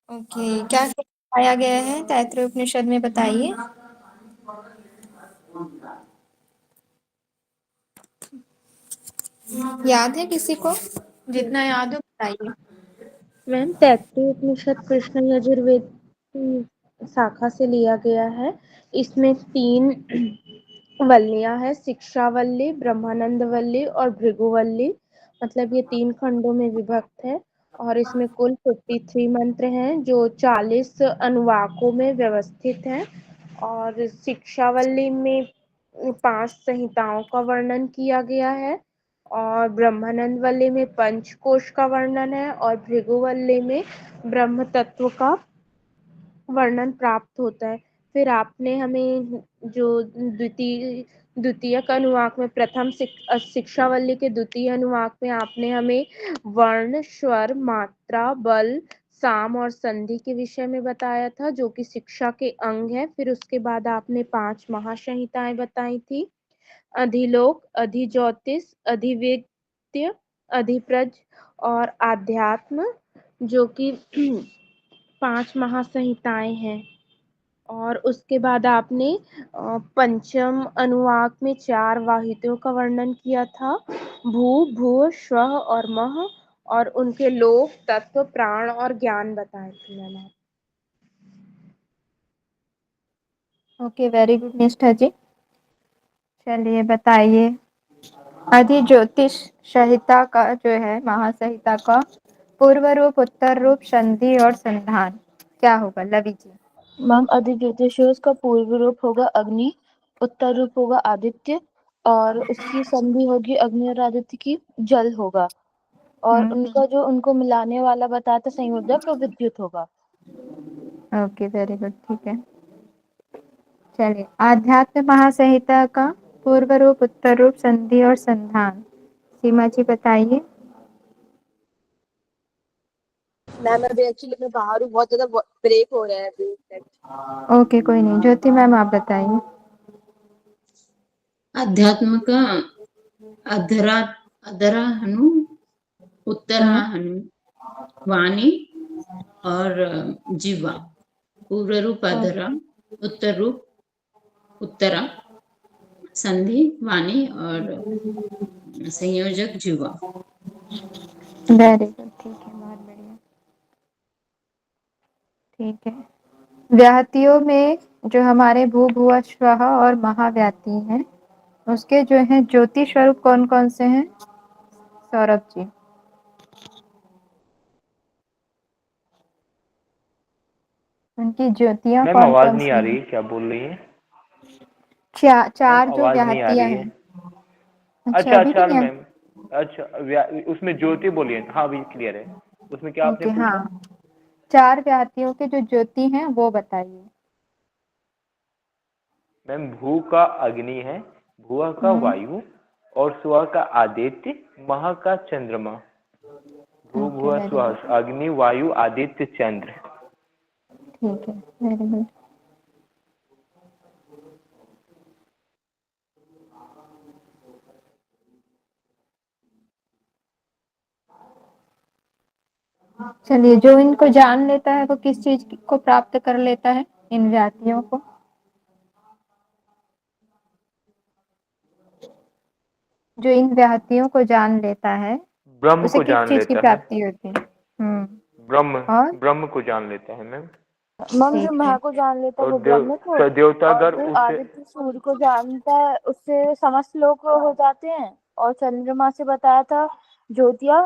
Okay, क्या बताया गया है तैत्तिरीय उपनिषद में, बताइए। याद है किसी को? जितना याद हो बताइए। मैम तैत्तिरीय उपनिषद कृष्ण यजुर्वेद की शाखा से लिया गया है। इसमें 3 वल्लियां हैं, शिक्षावल्ली, ब्रह्मानंदवल्ली और भृगुवल्ली। मतलब ये 3 खंडों में विभक्त है और इसमें कुल 53 मंत्र हैं जो 40 अनुवाकों में व्यवस्थित हैं। और शिक्षावल्ली में 5 संहिताओं का वर्णन किया गया है और ब्रह्मानंदवल्ली में पंचकोश का वर्णन है और भृगुवल्ली में ब्रह्म तत्व का वर्णन प्राप्त होता है। फिर आपने हमें जो द्वितीयक अनुवाक में प्रथम शिक्षावल्ली के द्वितीय अनुवाक में आपने हमें वर्ण, स्वर, मात्रा, बल, साम और संधि के विषय में बताया था जो कि शिक्षा के अंग है। फिर उसके बाद आपने 5 महासंहिताएं बताई थी, अधिलोक, अधिज्योतिष, अधिवेद्य, अधिप्रज और आध्यात्म, जो कि 5 महासंहिताएं हैं। और उसके बाद आपने पंचम अनुवाक में 4 वाहितियों का वर्णन किया था, भू, भुव, स्वः और मह, और उनके लोक, तत्व, प्राण और ज्ञान बताए थे मैम आप। ओके, वेरी गुड निष्ठा जी। चलिए बताइए, अधिज्योतिष संहिता का जो है, महासंहिता का पूर्व रूप, उत्तर रूप, संधि और संधान क्या होगा? लवी जी। मैम अधिज्योतिष का पूर्व रूप होगा अग्नि, उत्तर रूप होगा आदित्य और उसकी संधि होगी अग्नि और आदित्य की, जल होगा। और उनका जो उनको मिलाने वाला बताया था संयोजक, वो विद्युत होगा। ओके, वेरी गुड, ठीक है। चलिए, आध्यात्म महासंहिता का पूर्व रूप, उत्तर रूप, संधि और संधान सीमा जी बताइए। मैम अभी एक्चुअली मैं बाहर हूँ, बहुत ज्यादा ब्रेक हो रहा है अभी। ओके, कोई नहीं, ज्योति मैम आप बताइए। अध्यात्म का अधराहनु, उत्तराहनु, वाणी और जीवा। पूर्व रूप अधरा, उत्तर रूप उत्तरा, संधि वाणी और संयोजक जीवा। वेरी गुड, ठीक है, बहुत बढ़िया, ठीक है। व्याहतियों में जो हमारे भू, भुव, स्वः और महाव्याति हैं, उसके जो हैं ज्योति स्वरूप कौन कौन से हैं? सौरभ जी। उनकी ज्योतियां मैम कौन आवाज कौन नहीं सी आ हैं? रही, क्या बोल रही है? मैम चार जो आवाज नहीं आ व्याहतियां रही है। हैं। अच्छा, अच्छा अभी अच्छा नहीं है? मैम, अच्छा उसमें ज्योति बोलिए। हाँ अभी क्लियर है। उसमें क्या आपने ओके, पूछा? हाँ, 4 व्याहतियों के जो ज्योति हैं वो बताइए। मैम भू का अग्नि है, भुआ का वायु और स्व का आदित्य, महा का चंद्रमा। भू ओके, भुआ वेरी स्व, गुड, अग्नि वायु आदित्य चंद्र। ठीक है, वेरी गुड। चलिए, जो इनको जान लेता है वो किस चीज को प्राप्त कर लेता है, इन व्याहतियों को? जो इन व्याहतियों को जान लेता है ब्रह्म उसे को किस जान चीज की लेता है। प्राप्ति होती है? ब्रह्म, और ब्रह्म को जान लेता है मैम। मम जो ठीक है, महा को जान लेता है और वो ब्रह्म को, और देवतागर जो उसे। आदित्य सूर्य को जानता है उससे समस्त लोग हो जाते हैं। और चंद्रमा से बताया था ज्योतिया,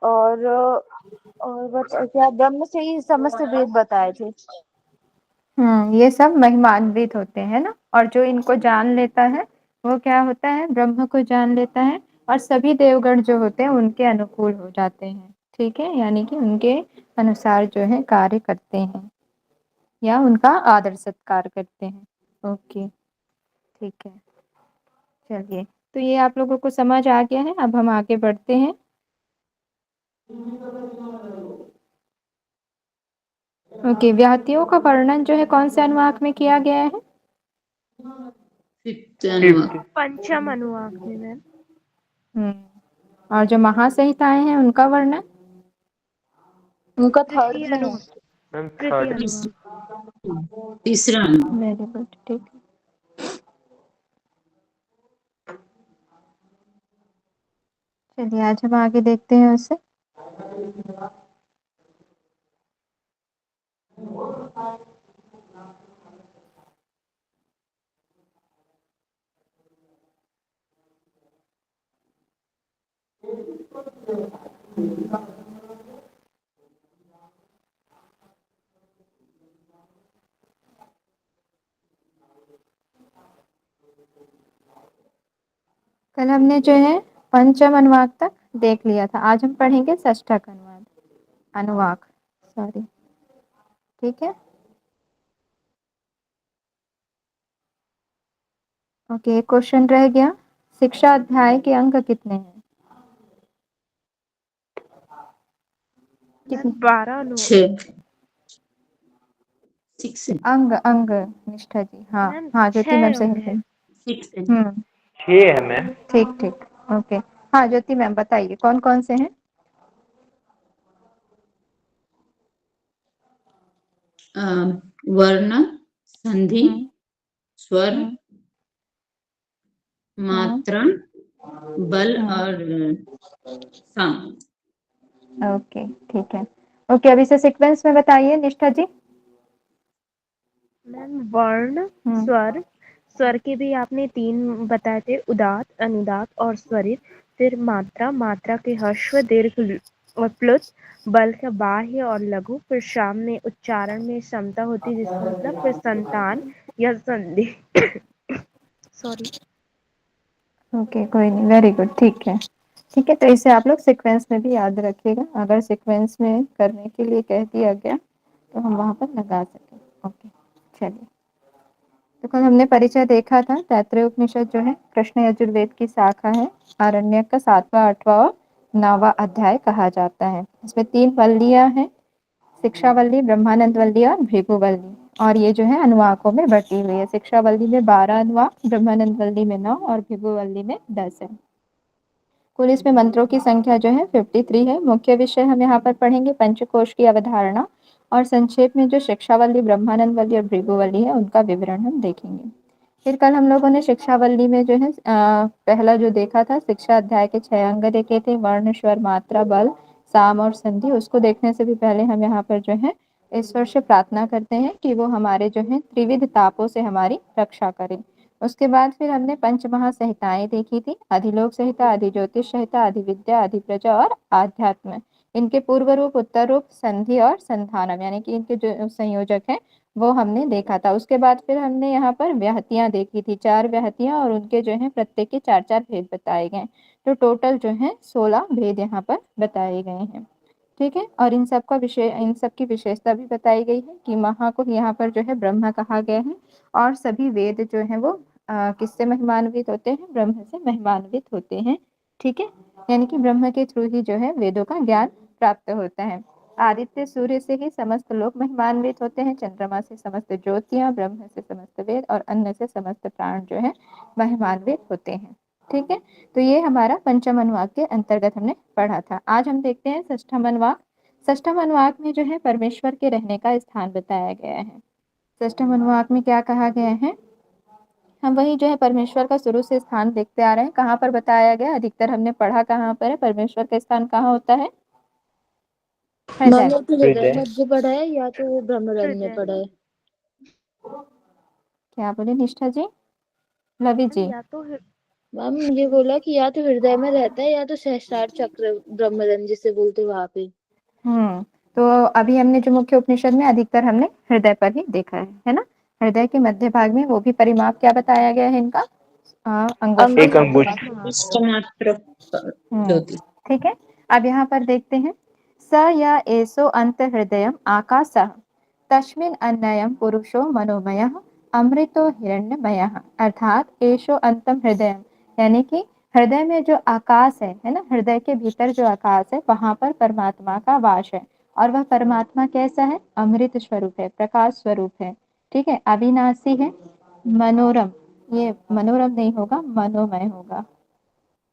और क्या ब्रह्म से ही समस्त वेद बताए थे। ये सब महिमान्वित होते हैं ना, और जो इनको जान लेता है वो क्या होता है? ब्रह्म को जान लेता है, और सभी देवगण जो होते हैं उनके अनुकूल हो जाते हैं, ठीक है, यानी कि उनके अनुसार जो है कार्य करते हैं या उनका आदर सत्कार करते हैं। ओके, ठीक है। चलिए, तो ये आप लोगों को समझ आ गया है, अब हम आगे बढ़ते हैं। ओके, व्याहतियों का वर्णन जो है कौन से अनुवाक में किया गया है? फिफ्थ। पंचम अनुवाक में मैम। और जो महासंहिताएं हैं उनका वर्णन? उनका थर्ड द्वितीय में है। अनुवाक। मैम तृतीय थर्ड। अनुवाक। तीसरा अनुवाक। वेरी गुड, ठीक है। चलिए आज हम आगे देखते हैं उससे। कल हमने जो है पंचम अनुवाक तक देख लिया था, आज हम पढ़ेंगे षष्ठक अनुवाक, सॉरी, ठीक है। ओके, एक क्वेश्चन रह गया, शिक्षा अध्याय के अंक कितने हैं? कितने 12 अनुवाक। 6 6 अंग अंग निष्ठा जी? हाँ मैम हाँ, ज्योति मैम 6 सही अंक है। है। 6 हम्म, 6 है मैम। ठीक ठीक, ओके। हाँ ज्योति मैम बताइए कौन कौन से हैं? वर्ण, संधि, हम्म स्वर, हम्म हम्म मात्रा, बल हम्म, और साम। ओके ठीक है। ओके, अब इसे सीक्वेंस में बताइए निष्ठा जी। मैम वर्ण, हम्म स्वर, स्वर के भी आपने 3 बताए थे, उदात्त, अनुदात्त और स्वरित। फिर मात्रा, मात्रा के ह्रस्व, दीर्घ और प्लुत। बल का बाह्य और लघु। फिर शाम में उच्चारण में समता होती है, जिसका मतलब। फिर संतान या संधि। सॉरी। ओके, कोई नहीं, वेरी गुड, ठीक है। ठीक है, तो इसे आप लोग सीक्वेंस में भी याद रखिएगा, अगर सीक्वेंस में करने के लिए कह दिया गया तो हम वहां पर लगा सकें। ओके, चलिए। तो कल हमने परिचय देखा था, तैत्तिरीय उपनिषद जो है कृष्ण यजुर्वेद की शाखा है, आरण्यक का 7वां 8वां और 9वां अध्याय कहा जाता है। इसमें 3 वल्लियां हैं, शिक्षावल्ली, ब्रह्मानंद वल्ली और भृगुवल्ली, और ये जो है अनुवाकों में बटी हुई है। शिक्षावल्ली में 12 अनुवाक, ब्रह्मानंद वल्ली में 9 और भृगुवल्ली में 10 है। कुल इसमें मंत्रों की संख्या जो है 53 है। मुख्य विषय हम यहाँ पर पढ़ेंगे पंचकोश की अवधारणा, और संक्षेप में जो शिक्षावल्ली, ब्रह्मानंद वल्ली और भृगुवल्ली है उनका विवरण हम देखेंगे। फिर कल हम लोगों ने शिक्षावल्ली में जो है पहला जो देखा था, शिक्षा अध्याय के 6 अंग देखे थे, वर्ण, स्वर, मात्रा, बल, साम और संधि। उसको देखने से भी पहले हम यहाँ पर जो है ईश्वर से प्रार्थना करते हैं कि वो हमारे जो है त्रिविध तापों से हमारी रक्षा करें। उसके बाद फिर हमने पंचमहा संहिताएं देखी थी, अधिलोक संहिता, अधिज्योतिष संहिता, अधिविद्या, अधिप्रजा और आध्यात्म। इनके पूर्व रूप, उत्तर रूप, संधि और संधानम, यानी कि इनके जो संयोजक हैं वो हमने देखा था। उसके बाद फिर हमने यहाँ पर व्याहतियां देखी थी, 4 व्याहतियां, और उनके जो है प्रत्येक के 4 4 भेद बताए गए। तो टोटल जो है 16 भेद यहाँ पर बताए गए हैं। ठीक है, और इन सब का विषय, इन सब की विशेषता भी बताई गई है कि महा को यहाँ पर जो है ब्रह्म कहा गया है, और सभी वेद जो है वो किससे महिमान्वित होते हैं? ब्रह्म से महिमान्वित होते हैं। ठीक है, यानी कि ब्रह्म के थ्रू ही जो है वेदों का ज्ञान प्राप्त होता है। आदित्य सूर्य से ही समस्त लोग महिमान्वित होते हैं, चंद्रमा से समस्त ज्योतियां, ब्रह्म से समस्त वेद और अन्न से समस्त प्राण जो है महिमान्वित होते हैं। ठीक है, तो ये हमारा पंचम अनुवाक के अंतर्गत हमने पढ़ा था। आज हम देखते हैं षष्ठम अनुवाक। षष्ठम अनुवाक में जो है परमेश्वर के रहने का स्थान बताया गया है। षष्ठम अनुवाक में क्या कहा गया है? हम वही जो है परमेश्वर का शुरू से स्थान देखते आ रहे हैं। कहाँ पर बताया गया? अधिकतर हमने पढ़ा कहाँ पर है, परमेश्वर का स्थान कहाँ होता है? मैम हृदय। या तो हृदय हृदय। मध्य पढ़ा है या तो वो ब्रह्मरंध्र में हृदय। पढ़ा है। क्या बोले निष्ठा जी? लवी मैम जी? या तो मैम ये बोला कि या तो हृदय में रहता है या तो सहस्त्रार चक्र ब्रह्मरंध्र जिसे बोलते वहां पे। तो अभी हमने जो मुख्य उपनिषद में अधिकतर हमने हृदय पर ही देखा है ना? हृदय के मध्य भाग में वो भी परिमाप क्या बताया गया है इनका? अंगुष्ठ। एक अंगुष्ठ अंगुष्ठ। मात्र। मात्र हम्म, ज्योति। ठीक है। अब यहाँ पर देखते हैं, स या एसो अंत हृदय आकाशः तस्मिन् अन्नयं पुरुषो मनोमयः अमृतो हिरण्यमयः, अर्थात एशो अंतम हृदय, यानी कि हृदय में जो आकाश है ना, हृदय के भीतर जो आकाश है वहां पर परमात्मा का वास है। और वह परमात्मा कैसा है? अमृत स्वरूप है, प्रकाश स्वरूप है। ठीक है, अविनाशी है, मनोरम, ये मनोरम नहीं होगा, मनोमय होगा।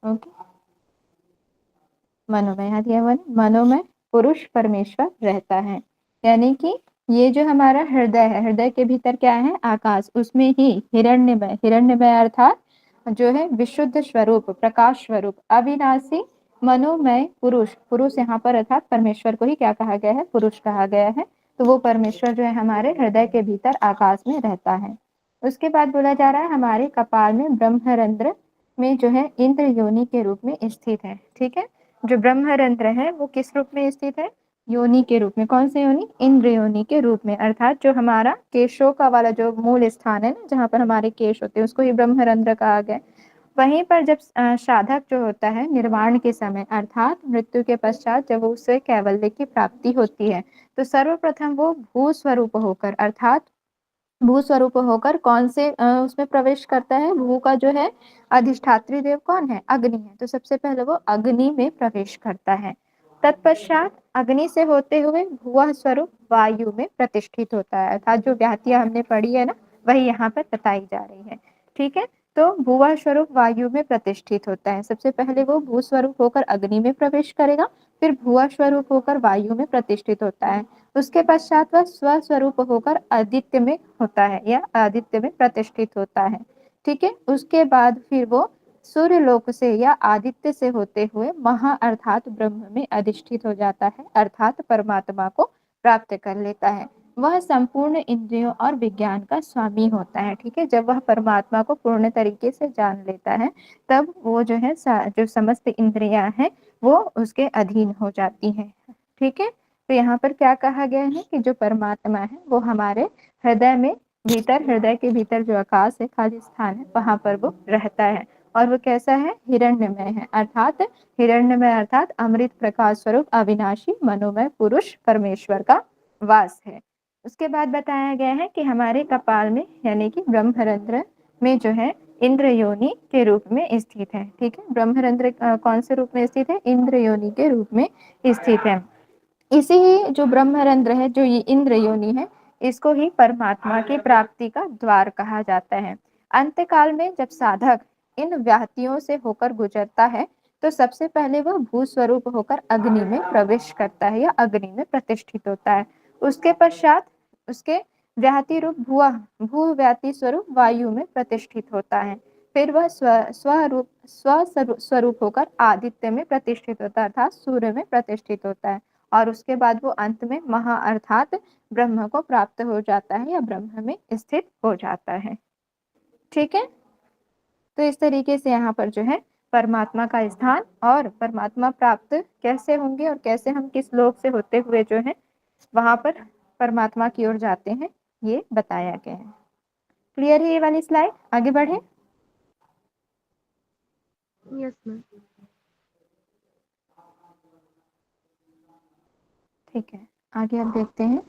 ओके, मनोमय, यहाँ दिया हुआ है मनोमय पुरुष परमेश्वर रहता है। यानी कि ये जो हमारा हृदय है, हृदय के भीतर क्या है, आकाश, उसमें ही हिरण्यमय, हिरण्यमय अर्थात जो है विशुद्ध स्वरूप, प्रकाश स्वरूप, अविनाशी मनोमय पुरुष, पुरुष यहाँ पर अर्थात परमेश्वर को ही क्या कहा गया है, पुरुष कहा गया है। तो वो परमेश्वर जो है हमारे हृदय के भीतर आकाश में रहता है। उसके बाद बोला जा रहा है हमारे कपाल में ब्रह्मरंध्र में जो है इंद्र योनि के रूप में स्थित है। ठीक है, जो ब्रह्मरंध्र है वो किस रूप में स्थित है, योनि के रूप में। कौन से योनि, इंद्र योनि के रूप में, अर्थात जो हमारा केशों का वाला जो मूल स्थान है ना, जहाँ पर हमारे केश होते हैं, उसको ही ब्रह्मरंध्र कहा गया। वहीं पर जब साधक जो होता है निर्वाण के समय अर्थात मृत्यु के पश्चात जब उसे कैवल्य की प्राप्ति होती है, तो सर्वप्रथम वो भू स्वरूप होकर अर्थात भू स्वरूप होकर कौन से उसमें प्रवेश करता है, भू का जो है अधिष्ठात्री देव कौन है, अग्नि है। तो सबसे पहले वो अग्नि में प्रवेश करता है। तत्पश्चात अग्नि से होते हुए भुवः स्वरूप वायु में प्रतिष्ठित होता है, अर्थात जो व्याहतियां हमने पढ़ी है ना, वही यहाँ पर बताई जा रही है। ठीक है, तो भुवः स्वरूप वायु में प्रतिष्ठित होता है। सबसे पहले वो भू स्वरूप होकर अग्नि में प्रवेश करेगा, फिर भुवः स्वरूप होकर वायु में प्रतिष्ठित होता है। उसके पश्चात वह स्वस्वरूप होकर आदित्य में होता है या आदित्य में प्रतिष्ठित होता है। ठीक है, उसके बाद फिर वो सूर्य लोक से या आदित्य से होते हुए महा अर्थात ब्रह्म में अधिष्ठित हो जाता है, अर्थात परमात्मा को प्राप्त कर लेता है। वह संपूर्ण इंद्रियों और विज्ञान का स्वामी होता है। ठीक है, जब वह परमात्मा को पूर्ण तरीके से जान लेता है, तब वो जो है जो समस्त इंद्रियां हैं वो उसके अधीन हो जाती हैं। ठीक है, तो यहाँ पर क्या कहा गया है कि जो परमात्मा है वो हमारे हृदय में भीतर, हृदय के भीतर जो आकाश है, खाली स्थान है, वहां पर वो रहता है। और वो कैसा है, हिरण्यमय है, अर्थात हिरण्यमय अर्थात अमृत प्रकाश स्वरूप अविनाशी मनोमय पुरुष परमेश्वर का वास है। उसके बाद बताया गया है कि हमारे कपाल में यानी कि ब्रह्मरंध्र में जो है इंद्र योनि के रूप में स्थित है। ठीक है, ब्रह्मरंध्र कौन से रूप में स्थित है, इंद्र योनि के रूप में स्थित है। इसी ही जो ब्रह्मरंध्र है, जो ये इंद्र योनि है, इसको ही परमात्मा की प्राप्ति का द्वार कहा जाता है। अंतकाल में जब साधक इन व्याहतियों से होकर गुजरता है, तो सबसे पहले वह भू स्वरूप होकर अग्नि में प्रवेश करता है या अग्नि में प्रतिष्ठित होता है। उसके पश्चात उसके व्याहति रूप भुआ भू व्याहति स्वरूप वायु में प्रतिष्ठित होता है। फिर वह स्वरूप होकर आदित्य में प्रतिष्ठित होता है, अर्थात सूर्य में प्रतिष्ठित होता है। और उसके बाद वो अंत में महा अर्थात ब्रह्म को प्राप्त हो जाता है या ब्रह्म में स्थित हो जाता है। ठीक है, तो इस तरीके से यहाँ पर जो है परमात्मा का स्थान और परमात्मा प्राप्त कैसे होंगे और कैसे हम किस लोक से होते हुए जो है वहां पर परमात्मा की ओर जाते हैं, ये बताया गया है। क्लियर है ये वाली स्लाइड, आगे बढ़े। Yes ma'am. ठीक है, आगे अब देखते हैं।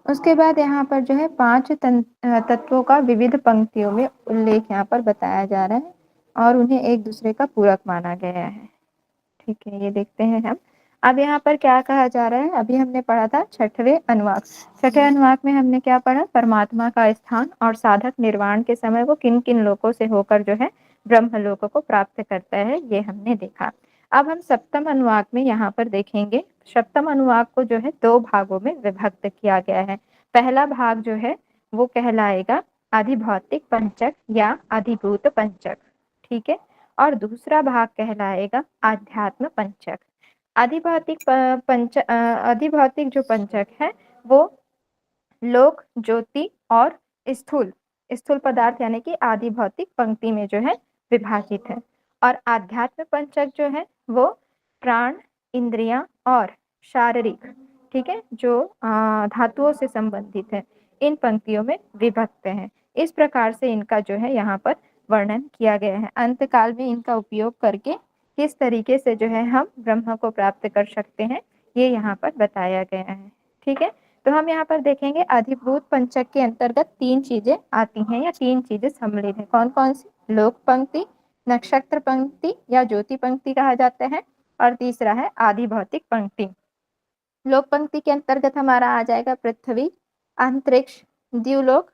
उसके बाद यहाँ पर जो है 5 तत्वों का विविध पंक्तियों में उल्लेख यहाँ पर बताया जा रहा है और उन्हें एक दूसरे का पूरक माना गया है। ठीक है, ये देखते हैं हम। अब यहाँ पर क्या कहा जा रहा है, अभी हमने पढ़ा था छठवें अनुवाक। छठे अनुवाक में हमने क्या पढ़ा, परमात्मा का स्थान और साधक निर्वाण के समय वो किन किन लोकों से होकर जो है ब्रह्म लोक को प्राप्त करता है, ये हमने देखा। अब हम सप्तम अनुवाक में यहाँ पर देखेंगे। सप्तम अनुवाक को जो है 2 भागों में विभक्त किया गया है। पहला भाग जो है वो कहलाएगा अधिभौतिक पंचक या अधिभूत पंचक। ठीक है, और दूसरा भाग कहलाएगा आध्यात्म पंचक। अधिभौतिक जो पंचक है वो लोक, ज्योति और स्थूल स्थूल पदार्थ यानी कि आदि भौतिक पंक्ति में जो है विभाजित है। और आध्यात्म पंचक जो है वो प्राण, इंद्रियां और शारीरिक, ठीक है, जो धातुओं से संबंधित है, इन पंक्तियों में विभक्त है। इस प्रकार से इनका जो है यहाँ पर वर्णन किया गया है। अंत काल में इनका उपयोग करके किस तरीके से जो है हम ब्रह्म को प्राप्त कर सकते हैं, ये यहाँ पर बताया गया है। ठीक है, तो हम यहाँ पर देखेंगे अधिभूत पंचक के अंतर्गत 3 चीजें आती हैं या 3 चीजें सम्मिलित हैं। कौन कौन सी, लोक पंक्ति, नक्षत्र पंक्ति या ज्योति पंक्ति कहा जाता है, और तीसरा है आदि भौतिक पंक्ति। लोक पंक्ति के अंतर्गत हमारा आ जाएगा पृथ्वी, अंतरिक्ष, द्युलोक,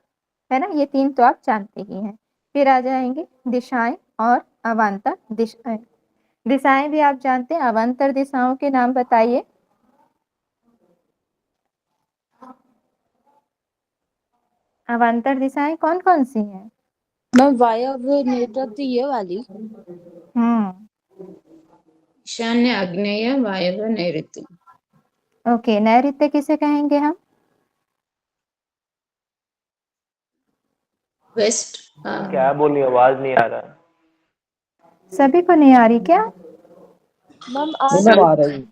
है ना, ये 3 तो आप जानते ही हैं। फिर आ जाएंगे दिशाएं और अवान्तर दिशाएं। दिशाएं भी आप जानते हैं, अवान्तर दिशाओं के नाम बताइए। अवान्तर दिशाएं कौन कौन सी हैं? मैम वायव्य नैऋत्य ये वाली। ईशान्य, आग्नेय, वायव्य, नैऋत्य। ओके, नैऋत्य किसे कहेंगे हम? वेस्ट। क्या बोली, आवाज नहीं आ रहा। सभी को नहीं आ रही क्या? मैम मैम आ रही।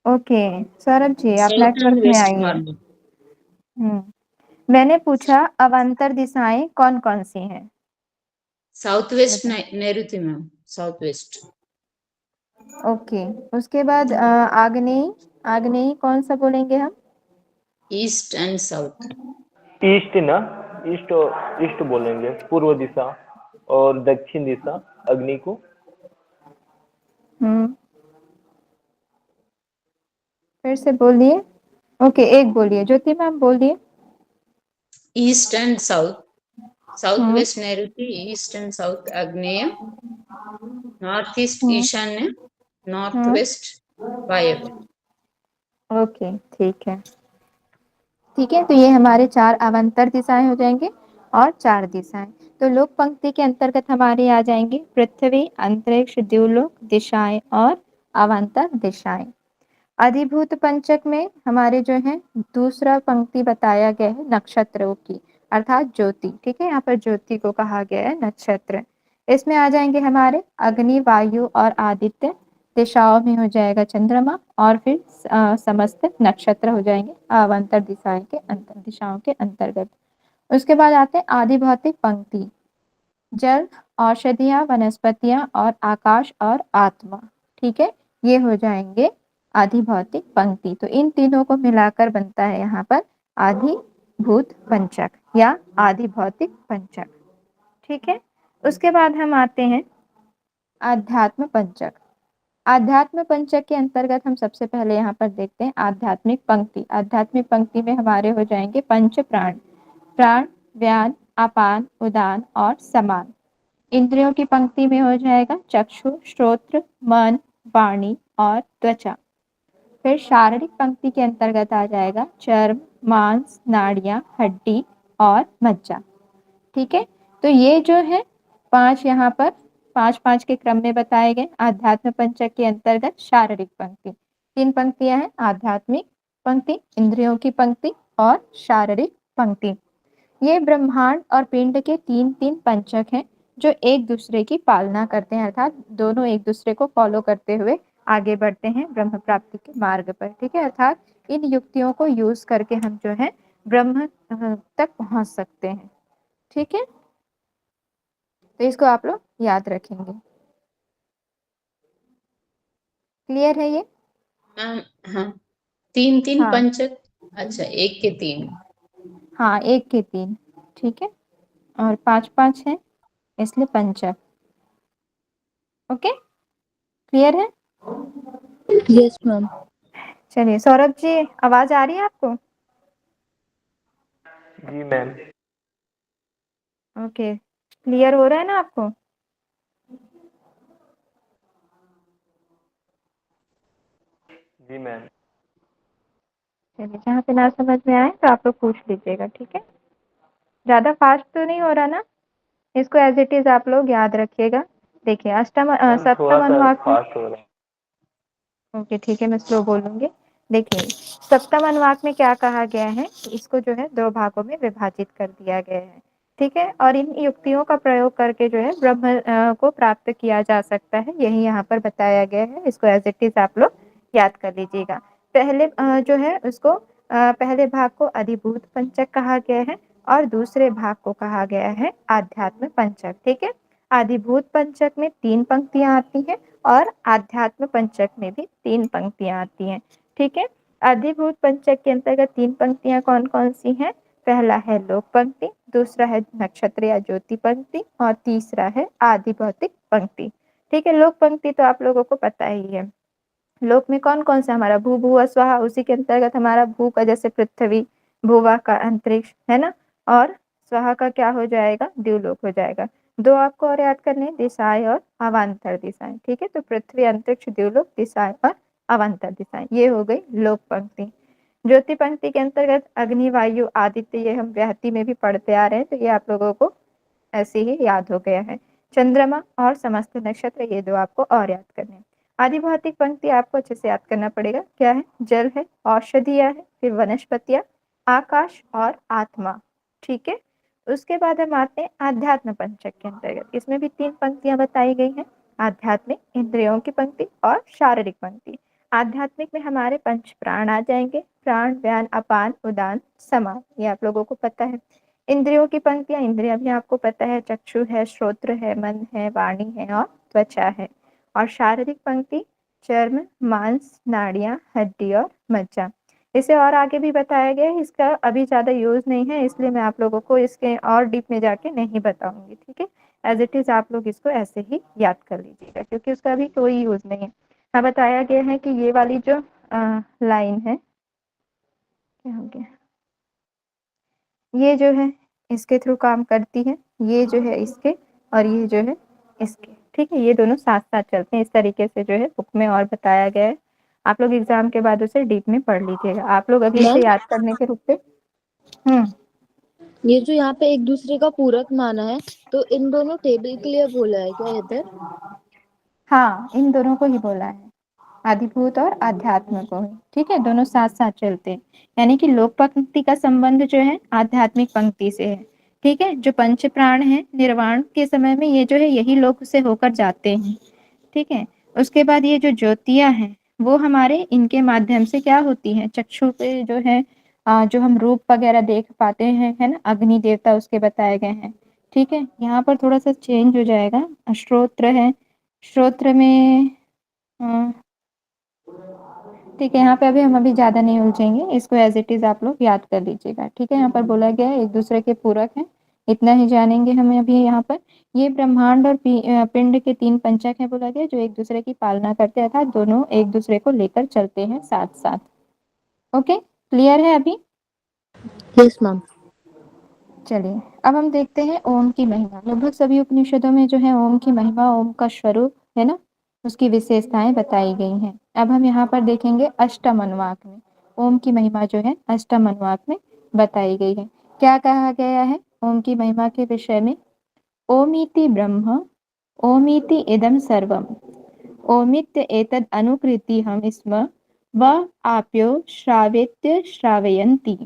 ओके, सौरभ जी आप साउथ एंड नेटवर्क में वेस्ट आइए। कॉर्नर। मैंने पूछा अवान्तर दिशाएं कौन कौन सी हैं? साउथ वेस्ट, नैऋत्य मैम, साउथ वेस्ट। ओके, उसके बाद आग्नेय, आग्नेय कौन सा बोलेंगे हम? East and south. ईस्ट ना, ईस्ट, ईस्ट बोलेंगे, पूर्व दिशा। और दक्षिण दिशा अग्नि को। फिर से बोलिए। ओके, एक बोलिए, ज्योति मैम बोलिए। East and south. South west नैऋत्य, ईस्ट एंड साउथ आग्नेय, नॉर्थ ईस्ट ईशान्य, नॉर्थ वेस्ट वायव्य। ओके, ठीक है। ठीक है, तो ये हमारे 4 अवान्तर दिशाएं हो जाएंगे और 4 दिशाएं। तो लोक पंक्ति के अंतर्गत हमारे आ जाएंगे पृथ्वी, अंतरिक्ष, द्युलोक, दिशाएं और अवान्तर दिशाएं। अधिभूत पंचक में हमारे जो है दूसरा पंक्ति बताया गया है नक्षत्रों की, अर्थात ज्योति। ठीक है, यहाँ पर ज्योति को कहा गया है नक्षत्र। इसमें आ जाएंगे हमारे अग्नि, वायु और आदित्य। दिशाओं में हो जाएगा चंद्रमा और फिर समस्त नक्षत्र हो जाएंगे अवान्तर दिशाएं के अंतर दिशाओं के अंतर्गत। उसके बाद आते हैं आदि भौतिक पंक्ति, जल, औषधियां, वनस्पतियां और आकाश और आत्मा। ठीक है, ये हो जाएंगे आदि भौतिक पंक्ति। तो इन तीनों को मिलाकर बनता है यहाँ पर आधिभूत पंचक या आदि भौतिक पंचक। ठीक है, उसके बाद हम आते हैं आध्यात्म पंचक। आध्यात्म पंचक के अंतर्गत हम सबसे पहले यहाँ पर देखते हैं आध्यात्मिक पंक्ति। आध्यात्मिक पंक्ति में हमारे हो जाएंगे पंच प्राण, प्राण, व्यान, अपान, उदान और समान। इंद्रियों की पंक्ति में हो जाएगा चक्षु, श्रोत्र, मन, वाणी और त्वचा। फिर शारीरिक पंक्ति के अंतर्गत आ जाएगा चर्म, मांस, नाड़ियां, हड्डी और मज्जा। ठीक है, तो ये जो है 5 यहाँ पर 5-5 के क्रम में बताए गए आध्यात्म पंचक के अंतर्गत शारीरिक पंक्ति। 3 पंक्तियां हैं, आध्यात्मिक पंक्ति, इंद्रियों की पंक्ति और शारीरिक पंक्ति। ये ब्रह्मांड और पिंड के 3-3 पंचक हैं जो एक दूसरे की पालना करते हैं, अर्थात दोनों एक दूसरे को फॉलो करते हुए आगे बढ़ते हैं ब्रह्म प्राप्ति के मार्ग पर। ठीक है, अर्थात इन युक्तियों को यूज करके हम जो है ब्रह्म तक पहुंच सकते हैं। ठीक है, तो इसको आप लोग याद रखेंगे। क्लियर है ये? हाँ, 3-3 हाँ पंचक। अच्छा, 1 के 3। हाँ, 1 के 3। ठीक है, और 5-5 है इसलिए पंचक। ओके, क्लियर है? Yes ma'am. चलिए सौरभ जी, आवाज आ रही है आपको? जी मैम। ओके, क्लियर हो रहा है ना आपको? जी मैम। चलिए, जहाँ पे ना समझ में आए तो आप लोग पूछ लीजिएगा। ठीक है, ज्यादा फास्ट तो नहीं हो रहा ना? इसको एज इट इज आप लोग याद रखिएगा। देखिए मैम थोड़ा सप्तम सा अनुवाक में, फास्ट हो रहा है। ओके ठीक है, मैं स्लो बोलूंगी। देखिए, सप्तम अनुवाक में क्या कहा गया है, इसको जो है 2 भागों में विभाजित कर दिया गया है। ठीक है, और इन युक्तियों का प्रयोग करके जो है ब्रह्म को प्राप्त किया जा सकता है, यही यहाँ पर बताया गया है। इसको एज इट इज आप लोग याद कर लीजिएगा। पहले जो है उसको पहले भाग को अधिभूत पंचक कहा गया है और दूसरे भाग को कहा गया है आध्यात्म पंचक। ठीक है, अधिभूत पंचक में 3 पंक्तियां आती हैं और आध्यात्म पंचक में भी 3 पंक्तियां आती हैं। ठीक है, अधिभूत पंचक के अंतर्गत 3 पंक्तियां कौन कौन सी हैं? पहला है लोक पंक्ति, दूसरा है नक्षत्र या ज्योति पंक्ति और तीसरा है आदि भौतिक पंक्ति। ठीक है, लोक पंक्ति तो आप लोगों को पता ही है। लोक में कौन कौन सा हमारा भू, भुव, स्वाहा, उसी के अंतर्गत हमारा भू का जैसे पृथ्वी, भुवा का अंतरिक्ष है ना, और स्वाहा का क्या हो जाएगा? द्युलोक हो जाएगा। 2 आपको और याद करने, दिशाएं और अवान्तर दिशाएं। ठीक है, तो पृथ्वी, अंतरिक्ष, द्युलोक, दिशाएं और अवान्तर दिशाएं, ये हो गई लोक पंक्ति। ज्योति पंक्ति के अंतर्गत अग्नि, वायु, आदित्य, ये हम व्याहति में भी पढ़ते आ रहे हैं, तो ये आप लोगों को ऐसे ही याद हो गया है। चंद्रमा और समस्त नक्षत्र, ये दो आपको और याद करने हैं। आदि भौतिक पंक्ति आपको अच्छे से याद करना पड़ेगा। क्या है? जल है, औषधियां है, फिर वनस्पतियां, आकाश और आत्मा। ठीक है, उसके बाद हम आते हैं आध्यात्म पंचक के अंतर्गत। इसमें भी 3 पंक्तियां बताई गई हैं, आध्यात्मिक, इंद्रियों की पंक्ति और शारीरिक पंक्ति। आध्यात्मिक में हमारे पंच प्राण आ जाएंगे, प्राण, व्यान, अपान, उदान, समान, ये आप लोगों को पता है। इंद्रियों की पंक्तियां, इंद्रियां भी आपको पता है, चक्षु है, श्रोत्र है, मन है, वाणी है और त्वचा है। और शारीरिक पंक्ति चर्म, मांस, नाड़ियां, हड्डी और मज्जा। इसे और आगे भी बताया गया है, इसका अभी ज्यादा यूज नहीं है, इसलिए मैं आप लोगों को इसके और डीप में जाके नहीं बताऊंगी। ठीक है, एज इट इज आप लोग इसको ऐसे ही याद कर लीजिएगा, क्योंकि उसका अभी कोई यूज नहीं है। हाँ, बताया गया है कि ये वाली जो लाइन है, क्या हो गया, ये जो है इसके थ्रू काम करती है, ये जो है इसके, और ये जो है इसके। ठीक है, ये दोनों साथ साथ चलते हैं, इस तरीके से जो है बुक में और बताया गया है। आप लोग एग्जाम के बाद उसे डीप में पढ़ लीजिएगा। आप लोग अभी इसे मैम, याद करने के रूप पे ये जो यहाँ पे एक दूसरे का पूरक माना है, तो इन दोनों टेबल के लिए बोला है क्या इधर? हाँ, इन दोनों को ही बोला है, आदिभूत और आध्यात्म को ही। ठीक है, दोनों साथ साथ चलते हैं, यानी कि लोक पंक्ति का संबंध जो है आध्यात्मिक पंक्ति से है। ठीक है, जो पंच प्राण है निर्वाण के समय में ये जो है यही लोक से होकर जाते हैं। ठीक है, उसके बाद ये जो ज्योतियां हैं वो हमारे इनके माध्यम से क्या होती हैं, चक्षु पे जो है जो हम रूप वगैरह देख पाते हैं, है ना, अग्नि देवता उसके बताए गए हैं। ठीक है, यहाँ पर थोड़ा सा चेंज हो जाएगा, श्रोत्र है, श्रोत्र में ठीक है, यहाँ पे अभी हम अभी ज्यादा नहीं उलझेंगे, इसको एज इट इज आप लोग याद कर लीजिएगा। ठीक है, यहाँ पर बोला गया है एक दूसरे के पूरक हैं, इतना ही जानेंगे हमें अभी यहाँ पर। ये ब्रह्मांड और पिंड के 3 पंचक हैं बोला गया, जो एक दूसरे की पालना करते हैं, अर्थात दोनों एक दूसरे को लेकर चलते हैं साथ साथ। ओके, क्लियर है अभी? Yes ma'am. चलिए, अब हम देखते हैं ओम की महिमा। लगभग सभी उपनिषदों में जो है ओम की महिमा, ओम का स्वरूप है ना, उसकी विशेषताएं बताई गई हैं। अब हम यहाँ पर देखेंगे अष्टम अनुवाक में ओम की महिमा जो है अष्टम अनुवाक में बताई गई है। क्या कहा गया है ओम की महिमा के विषय में? ओमिति ब्रह्म, ओमिति इदम सर्वम, ओमित्य एतद अनुकृति हम स्म, व आप्यो श्रावेत्य श्रावयन्ति।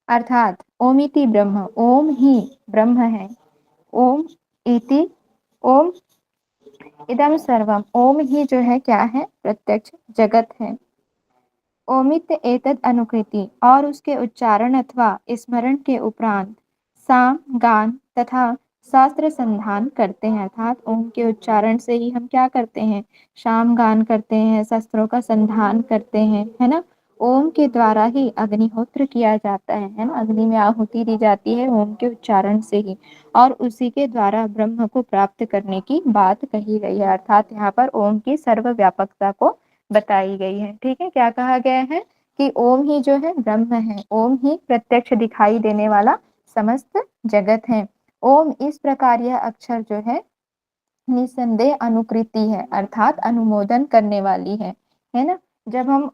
अर्थात ओमिति ब्रह्म, ओम ही ब्रह्म है, ओम इति, ओम इदम सर्वम, ओम ही जो है क्या है, प्रत्यक्ष जगत है। ओमित एतद अनुकृति, और उसके उच्चारण अथवा स्मरण के उपरांत साम गान तथा शास्त्र संधान करते हैं। अर्थात ओम के उच्चारण से ही हम क्या करते हैं, शाम गान करते हैं, शस्त्रों का संधान करते हैं, है ना। ओम के द्वारा ही अग्निहोत्र किया जाता है ना, अग्नि में आहुति दी जाती है ओम के उच्चारण से ही, और उसी के द्वारा ब्रह्म को प्राप्त करने की बात कही गई है। अर्थात यहाँ पर ओम की सर्वव्यापकता को बताई गई है। ठीक है, क्या कहा गया है कि ओम ही जो है ब्रह्म है, ओम ही प्रत्यक्ष दिखाई देने वाला समस्त जगत है। ओम इस प्रकार यह अक्षर जो है निसंदेह अनुकृति है, अर्थात अनुमोदन करने वाली है ना। जब हम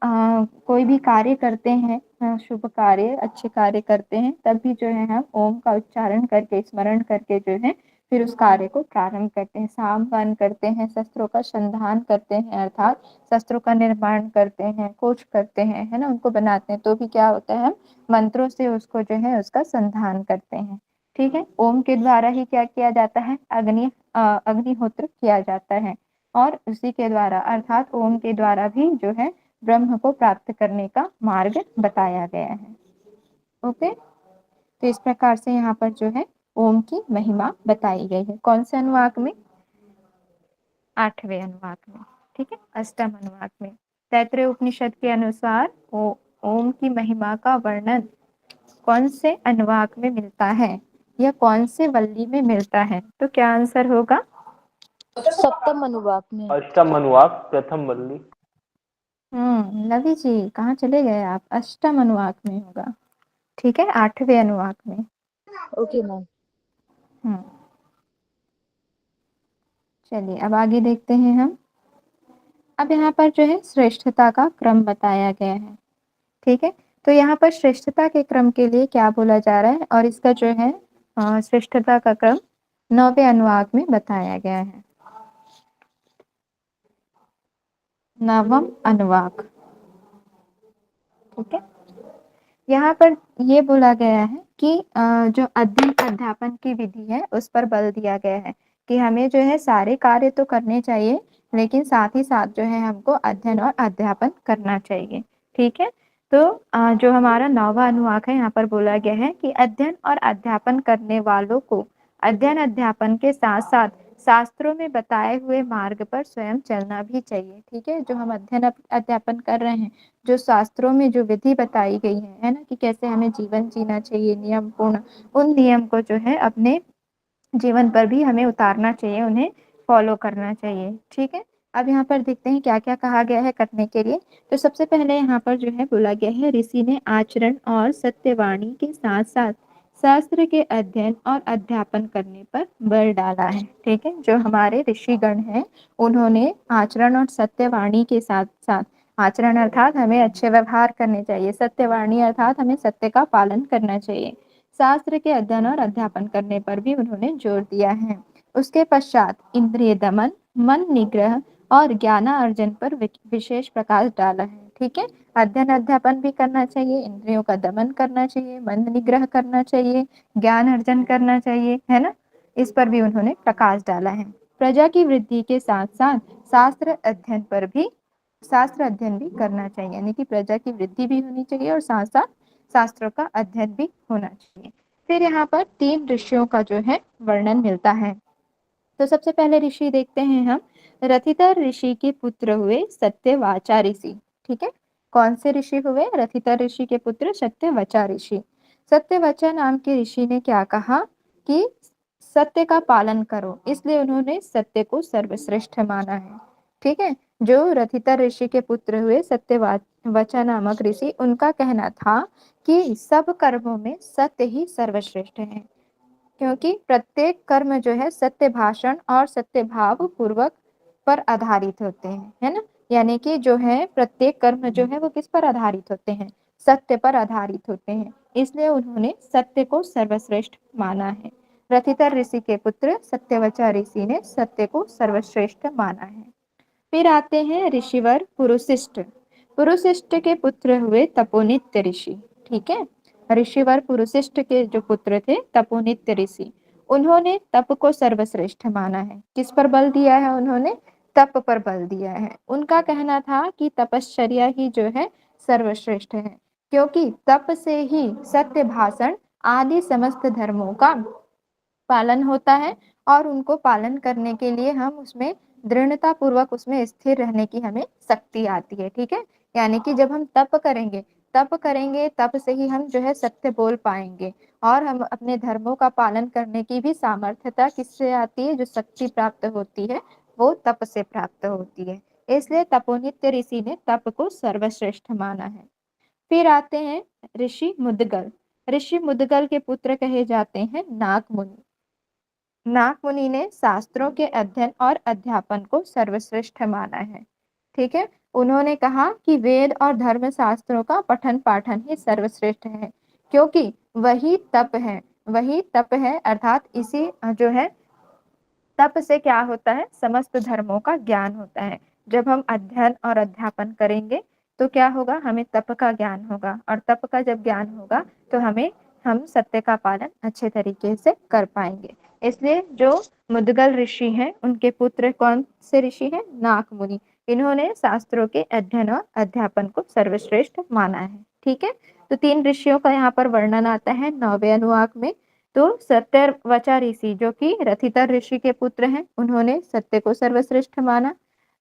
कोई भी कार्य करते हैं, शुभ कार्य, अच्छे कार्य करते हैं, तब भी जो है हम ओम का उच्चारण करके, स्मरण करके जो है फिर उस कार्य को प्रारंभ करते हैं। सामगान करते हैं, शस्त्रों का संधान करते हैं, अर्थात शस्त्रों का निर्माण करते हैं, खोज करते हैं, है ना, उनको बनाते हैं, तो भी क्या होता है, हम मंत्रों से उसको जो है उसका संधान करते हैं। ठीक है, ओम के द्वारा ही क्या किया जाता है, अग्निहोत्र किया जाता है, और उसी के द्वारा अर्थात ओम के द्वारा भी जो है ब्रह्म को प्राप्त करने का मार्ग बताया गया है। ओके, तो इस प्रकार से यहाँ पर जो है ओम की महिमा बताई गई है। कौन से अनुवाक में? 8वें अनुवाक में। ठीक है, अष्टम अनुवाक में तैत्तिरीय उपनिषद के अनुसार ओम की महिमा का वर्णन कौन से अनुवाक में मिलता है, या कौन से वल्ली में मिलता है? तो क्या आंसर होगा? सप्तम अनुवाक में। अष्टम अनुवाक प्रथम वल्ली। लवी जी कहाँ चले गए आप? अष्टम अनुवाक में होगा। ठीक है, 8वें अनुवाक में। Okay ma'am. हम्म, चलिए अब आगे देखते हैं हम। अब यहाँ पर जो है श्रेष्ठता का क्रम बताया गया है। ठीक है, तो यहाँ पर श्रेष्ठता के क्रम के लिए क्या बोला जा रहा है, और इसका जो है श्रेष्ठता का क्रम 9वें अनुवाक में बताया गया है। 9वां अनुवाक, ठीक है। यहाँ पर ये बोला गया है कि जो अध्ययन अध्यापन की विधि है उस पर बल दिया गया है कि हमें जो है सारे कार्य तो करने चाहिए, लेकिन साथ ही साथ जो है हमको अध्ययन और अध्यापन करना चाहिए, ठीक है। तो जो हमारा 9वां अनुवाक है यहाँ पर बोला गया है कि अध्ययन और अध्यापन करने वालों को अध्ययन अध्यापन के साथ साथ शास्त्रों में बताए हुए मार्ग पर स्वयं चलना भी चाहिए, ठीक है। जो हम अध्ययन अध्यापन कर रहे हैं, जो शास्त्रों में जो विधि बताई गई है ना, कि कैसे हमें जीवन जीना चाहिए नियम पूर्ण, उन नियम को जो है अपने जीवन पर भी हमें उतारना चाहिए, उन्हें फॉलो करना चाहिए, ठीक है। अब यहाँ पर देखते हैं क्या क्या कहा गया है करने के लिए। तो सबसे पहले यहाँ पर जो है बोला गया है, ऋषि ने आचरण और सत्यवाणी के साथ साथ शास्त्र के अध्ययन और अध्यापन करने पर बल डाला है, ठीक है। जो हमारे ऋषिगण हैं उन्होंने आचरण और सत्यवाणी के साथ साथ, आचरण अर्थात हमें अच्छे व्यवहार करने चाहिए, सत्यवाणी अर्थात हमें सत्य का पालन करना चाहिए, शास्त्र के अध्ययन और अध्यापन करने पर भी उन्होंने जोर दिया है। उसके पश्चात इंद्रिय दमन, मन निग्रह और ज्ञानार्जन पर विशेष प्रकाश डाला है, ठीक है। अध्ययन अध्यापन भी करना चाहिए, इंद्रियों का दमन करना चाहिए, मन निग्रह करना चाहिए, ज्ञान अर्जन करना चाहिए, है ना। इस पर भी उन्होंने प्रकाश डाला है। प्रजा की वृद्धि के साथ साथ शास्त्र अध्ययन पर भी, शास्त्र अध्ययन भी करना चाहिए, यानी कि प्रजा की वृद्धि भी होनी चाहिए और साथ साथ शास्त्रों का अध्ययन भी होना चाहिए। फिर यहाँ पर 3 ऋषियों का जो है वर्णन मिलता है। तो सबसे पहले ऋषि देखते हैं हम, रथितर ऋषि के पुत्र हुए सत्यवाचा ऋषि, ठीक है। कौन से ऋषि हुए? रथितर ऋषि के पुत्र सत्यवचा ऋषि। सत्यवचा नाम के ऋषि ने क्या कहा कि सत्य का पालन करो, इसलिए उन्होंने सत्य को सर्वश्रेष्ठ माना है, ठीक है। जो रथितर ऋषि के पुत्र हुए सत्यवचा नामक ऋषि, उनका कहना था कि सब कर्मों में सत्य ही सर्वश्रेष्ठ है, क्योंकि प्रत्येक कर्म जो है सत्य भाषण और सत्य भाव पूर्वक पर आधारित होते हैं, है ना। यानी कि जो है प्रत्येक कर्म जो है वो किस पर आधारित होते हैं? सत्य पर आधारित होते हैं, इसलिए उन्होंने सत्य को सर्वश्रेष्ठ माना है। रथितर ऋषि के पुत्र सत्यवचा ऋषि ने सत्य को सर्वश्रेष्ठ माना है। फिर आते हैं ऋषिवर पुरुषिष्ठ। पुरुषिष्ठ के पुत्र हुए तपोनित्य ऋषि, ठीक है। ऋषिवर पुरुषिष्ठ के जो पुत्र थे तपोनित्य ऋषि, उन्होंने तप को सर्वश्रेष्ठ माना है। किस पर बल दिया है उन्होंने? तप पर बल दिया है। उनका कहना था कि तपश्चर्या ही जो है सर्वश्रेष्ठ है, क्योंकि तप से ही सत्य भाषण आदि समस्त धर्मों का पालन होता है, और उनको पालन करने के लिए हम उसमें दृढ़ता पूर्वक उसमें स्थिर रहने की हमें शक्ति आती है, ठीक है। यानी कि जब हम तप करेंगे तप से ही हम जो है सत्य बोल पाएंगे, और हम अपने धर्मों का पालन करने की भी सामर्थ्यता किससे आती है? जो शक्ति प्राप्त होती है वो तप से प्राप्त होती है। इसलिए तपोनित्य ऋषि ने तप को सर्वश्रेष्ठ माना है। फिर आते हैं ऋषि मुद्गल। ऋषि मुद्गल के पुत्र कहे जाते हैं नाग मुनि। नाग मुनि ने शास्त्रों के अध्ययन और अध्यापन को सर्वश्रेष्ठ माना है, ठीक है। उन्होंने कहा कि वेद और धर्म शास्त्रों का पठन पाठन ही सर्वश्रेष्ठ है, क्योंकि वही तप है अर्थात इसी जो है तप से क्या होता है? समस्त धर्मों का ज्ञान होता है। जब हम अध्ययन और अध्यापन करेंगे तो क्या होगा? हमें तप का ज्ञान होगा, और तप का जब ज्ञान होगा तो हम सत्य का पालन अच्छे तरीके से कर पाएंगे। इसलिए जो मुद्गल ऋषि हैं उनके पुत्र कौन से ऋषि हैं? नाग मुनि। इन्होंने शास्त्रों के अध्ययन और अध्यापन को सर्वश्रेष्ठ माना है, ठीक है। तो 3 ऋषियों का यहाँ पर वर्णन आता है 9वें अनुवाक में। तो सत्यवचा ऋषि जो कि रथितर ऋषि के पुत्र हैं, उन्होंने सत्य को सर्वश्रेष्ठ माना।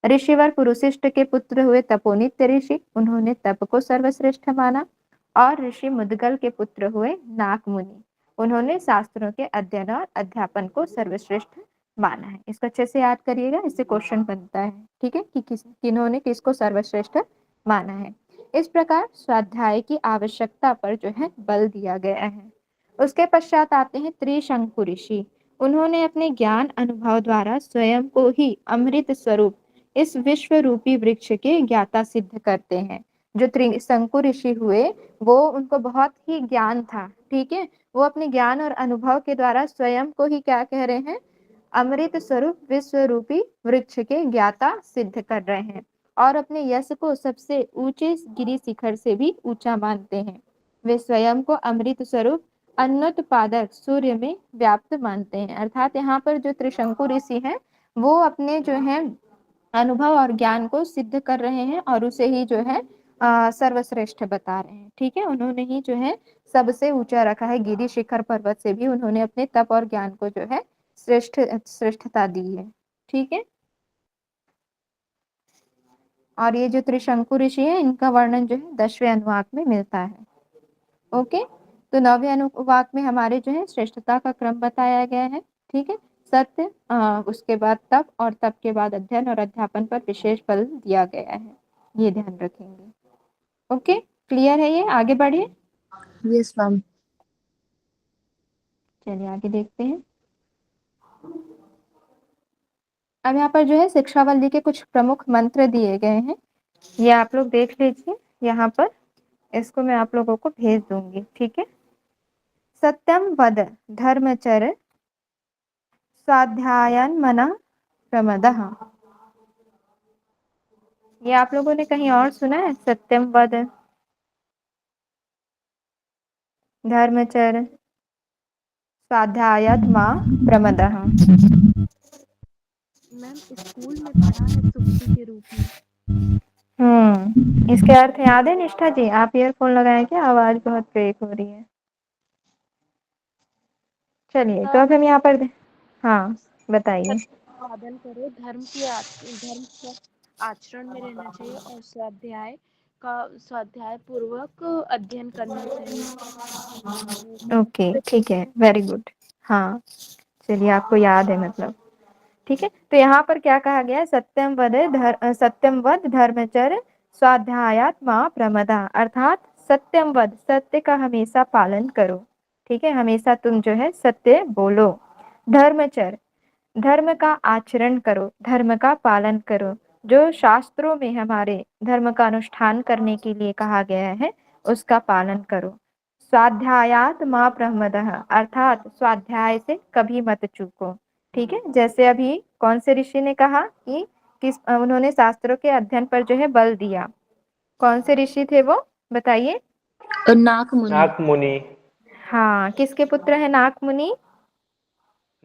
ऋषिवर पुरुषिष्ठ के पुत्र हुए तपोनित्य ऋषि, उन्होंने तप को सर्वश्रेष्ठ माना। और ऋषि मुद्गल के पुत्र हुए नाग मुनि, उन्होंने शास्त्रों के अध्ययन और अध्यापन को सर्वश्रेष्ठ माना है। इसको अच्छे से याद करिएगा, इससे क्वेश्चन बनता है, ठीक है, कि किन्होंने किसको सर्वश्रेष्ठ माना है। इस प्रकार स्वाध्याय की आवश्यकता पर जो है बल दिया गया है। उसके पश्चात आते हैं त्रिशंकु ऋषि। उन्होंने अपने ज्ञान अनुभव द्वारा स्वयं को ही अमृत स्वरूप इस विश्व रूपी वृक्ष के ज्ञाता सिद्ध करते हैं। जो त्रिशंकु ऋषि हुए वो उनको बहुत ही ज्ञान था, ठीक है। वो अपने ज्ञान और अनुभव के द्वारा स्वयं को ही क्या कह रहे हैं, अमृत स्वरूप विश्व रूपी वृक्ष के ज्ञाता सिद्ध कर रहे हैं और अपने यश को सबसे ऊंचे गिरि शिखर से भी ऊंचा मानते हैं। वे स्वयं को अमृत स्वरूप अन्नोत्पादक सूर्य में व्याप्त मानते हैं। अर्थात यहाँ पर जो त्रिशंकु ऋषि हैं वो अपने जो है अनुभव और ज्ञान को सिद्ध कर रहे हैं और उसे ही जो है सर्वश्रेष्ठ बता रहे हैं, ठीक है। उन्होंने ही जो है सबसे ऊंचा रखा है, गिरि शिखर पर्वत से भी उन्होंने अपने तप और ज्ञान को जो है श्रेष्ठता दी है, ठीक है। और ये जो त्रिशंकु ऋषि है इनका वर्णन जो है 10वें अनुवाक में मिलता है। ओके, तो 9वें अनुवाक में हमारे जो है श्रेष्ठता का क्रम बताया गया है, ठीक है। सत्य, उसके बाद तप और तप के बाद अध्ययन और अध्यापन पर विशेष बल दिया गया है, ये ध्यान रखेंगे। ओके, क्लियर है ये, आगे बढ़िए। Yes ma'am. चलिए आगे देखते हैं। अब यहाँ पर जो है शिक्षावल्ली के कुछ प्रमुख मंत्र दिए गए हैं, ये आप लोग देख लीजिए यहाँ पर, इसको मैं आप लोगों को भेज दूंगी, ठीक है। सत्यम वद धर्मचर स्वाध्यायन मना प्रमदः, ये आप लोगों ने कहीं और सुना है? सत्यम वद धर्मचर स्वाध्यायत मा प्रमदः। मैम स्कूल में पढ़ा है सुक्ति के रूप में। इसके अर्थ याद है निष्ठा जी? आप ईयरफोन लगाए क्या? आवाज बहुत ब्रेक हो रही है। चलिए तो अब हम यहाँ पर हाँ बताइए। साधन करो, धर्म के आचरण में रहना चाहिए और स्वाध्याय पूर्वक अध्ययन करना चाहिए। ओके, ठीक है, वेरी गुड। हाँ चलिए, आपको याद है मतलब, ठीक है। तो यहाँ पर क्या कहा गया है? सत्यम वद धर्मचर स्वाध्यायात मा प्रमदा, अर्थात सत्यम वद, सत्य का हमेशा पालन करो, ठीक है। हमेशा तुम जो है सत्य बोलो। धर्मचर, धर्म का आचरण करो, धर्म का पालन करो, जो शास्त्रों में हमारे धर्म का अनुष्ठान करने के लिए कहा गया है उसका पालन करो। स्वाध्यायात माँ प्रमदः, अर्थात स्वाध्याय से कभी मत चूको, ठीक है। जैसे अभी कौन से ऋषि ने कहा कि उन्होंने शास्त्रों के अध्ययन पर जो है बल दिया, कौन से ऋषि थे वो बताइए? नाक मुनि। नाक मुनि। हाँ, किसके पुत्र है नाक मुनि?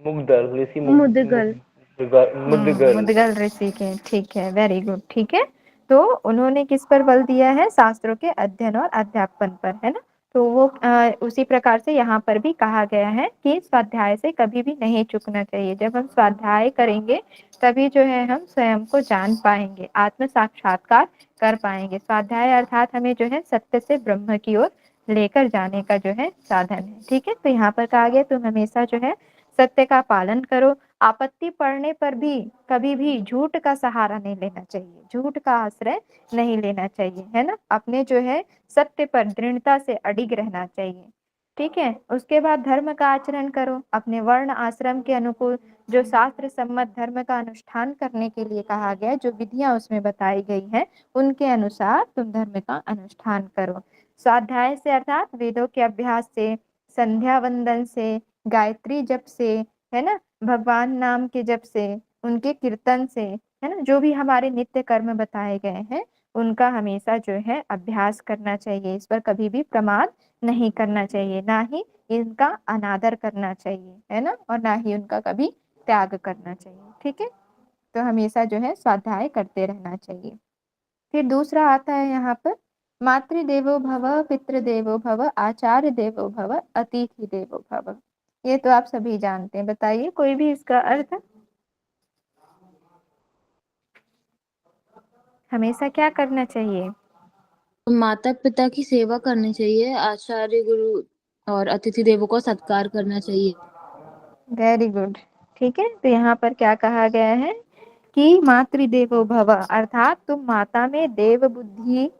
मुद्गल ऋषि मुद्गल। मुद्गल ऋषि के, ठीक है, वेरी गुड, ठीक है। तो उन्होंने किस पर बल दिया है? शास्त्रों के अध्ययन और अध्यापन पर, है ना। तो वो उसी प्रकार से यहाँ पर भी कहा गया है कि स्वाध्याय से कभी भी नहीं चूकना चाहिए। जब हम स्वाध्याय करेंगे तभी जो है हम स्वयं को जान पाएंगे, आत्म साक्षात्कार कर पाएंगे। स्वाध्याय अर्थात हमें जो है सत्य से ब्रह्म की ओर लेकर जाने का जो है साधन है, ठीक है। तो यहाँ पर कहा गया तुम हमेशा जो है सत्य का पालन करो। आपत्ति पड़ने पर भी कभी भी झूठ का सहारा नहीं लेना चाहिए, झूठ का आश्रय नहीं लेना चाहिए, है ना। अपने जो है सत्य पर दृढ़ता से अडिग रहना चाहिए, ठीक है। उसके बाद धर्म का आचरण करो, अपने वर्ण आश्रम के अनुकूल जो शास्त्र सम्मत धर्म का अनुष्ठान करने के लिए कहा गया, जो विधियां उसमें बताई गई है उनके अनुसार तुम धर्म का अनुष्ठान करो। स्वाध्याय से अर्थात वेदों के अभ्यास से, संध्या वंदन से, गायत्री जप से, है ना, भगवान नाम के जप से, उनके कीर्तन से, है ना, जो भी हमारे नित्य कर्म बताए गए हैं उनका हमेशा जो है अभ्यास करना चाहिए। इस पर कभी भी प्रमाद नहीं करना चाहिए, ना ही इनका अनादर करना चाहिए, है ना, और ना ही उनका कभी त्याग करना चाहिए, ठीक है। तो हमेशा जो है स्वाध्याय करते रहना चाहिए। फिर दूसरा आता है यहाँ पर, मातृदेवो भव, पितृदेवो भव, आचार्य देवो भव, अतिथि देवो भव। ये तो आप सभी जानते हैं, बताइए कोई भी इसका अर्थ? हमेशा क्या करना चाहिए? माता पिता की सेवा करनी चाहिए, आचार्य गुरु और अतिथि देवों को सत्कार करना चाहिए। वेरी गुड, ठीक है। तो यहाँ पर क्या कहा गया है कि मातृदेवो भव, अर्थात तुम माता में देव बुद्धि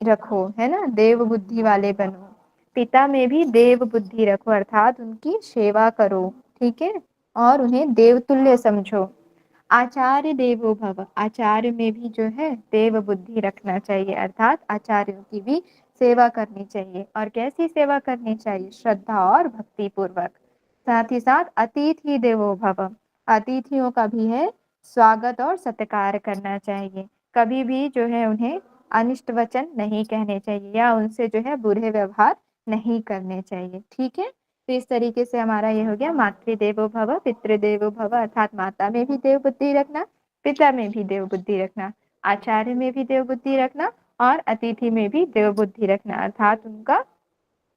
रखो, है ना, देव बुद्धि वाले बनो। पिता में भी देव बुद्धि रखो, अर्थात उनकी सेवा करो, ठीक है, और उन्हें देवतुल्य समझो। आचार्य देवो भव, आचार्य में भी जो है देव बुद्धि रखना चाहिए, अर्थात आचार्यों की भी सेवा करनी चाहिए। और कैसी सेवा करनी चाहिए? श्रद्धा और भक्ति पूर्वक। साथ ही साथ अतिथि देवो भव, अतिथियों का भी है स्वागत और सत्कार करना चाहिए। कभी भी जो है उन्हें अनिष्ट वचन नहीं कहने चाहिए या उनसे जो है बुरे व्यवहार नहीं करने चाहिए। ठीक है, तो इस तरीके से हमारा ये हो गया मातृदेवो भव पितृदेवो भव, अर्थात माता में भी देव बुद्धि रखना, पिता में भी देव बुद्धि रखना, आचार्य में भी देव बुद्धि रखना और अतिथि में भी देव बुद्धि रखना, अर्थात उनका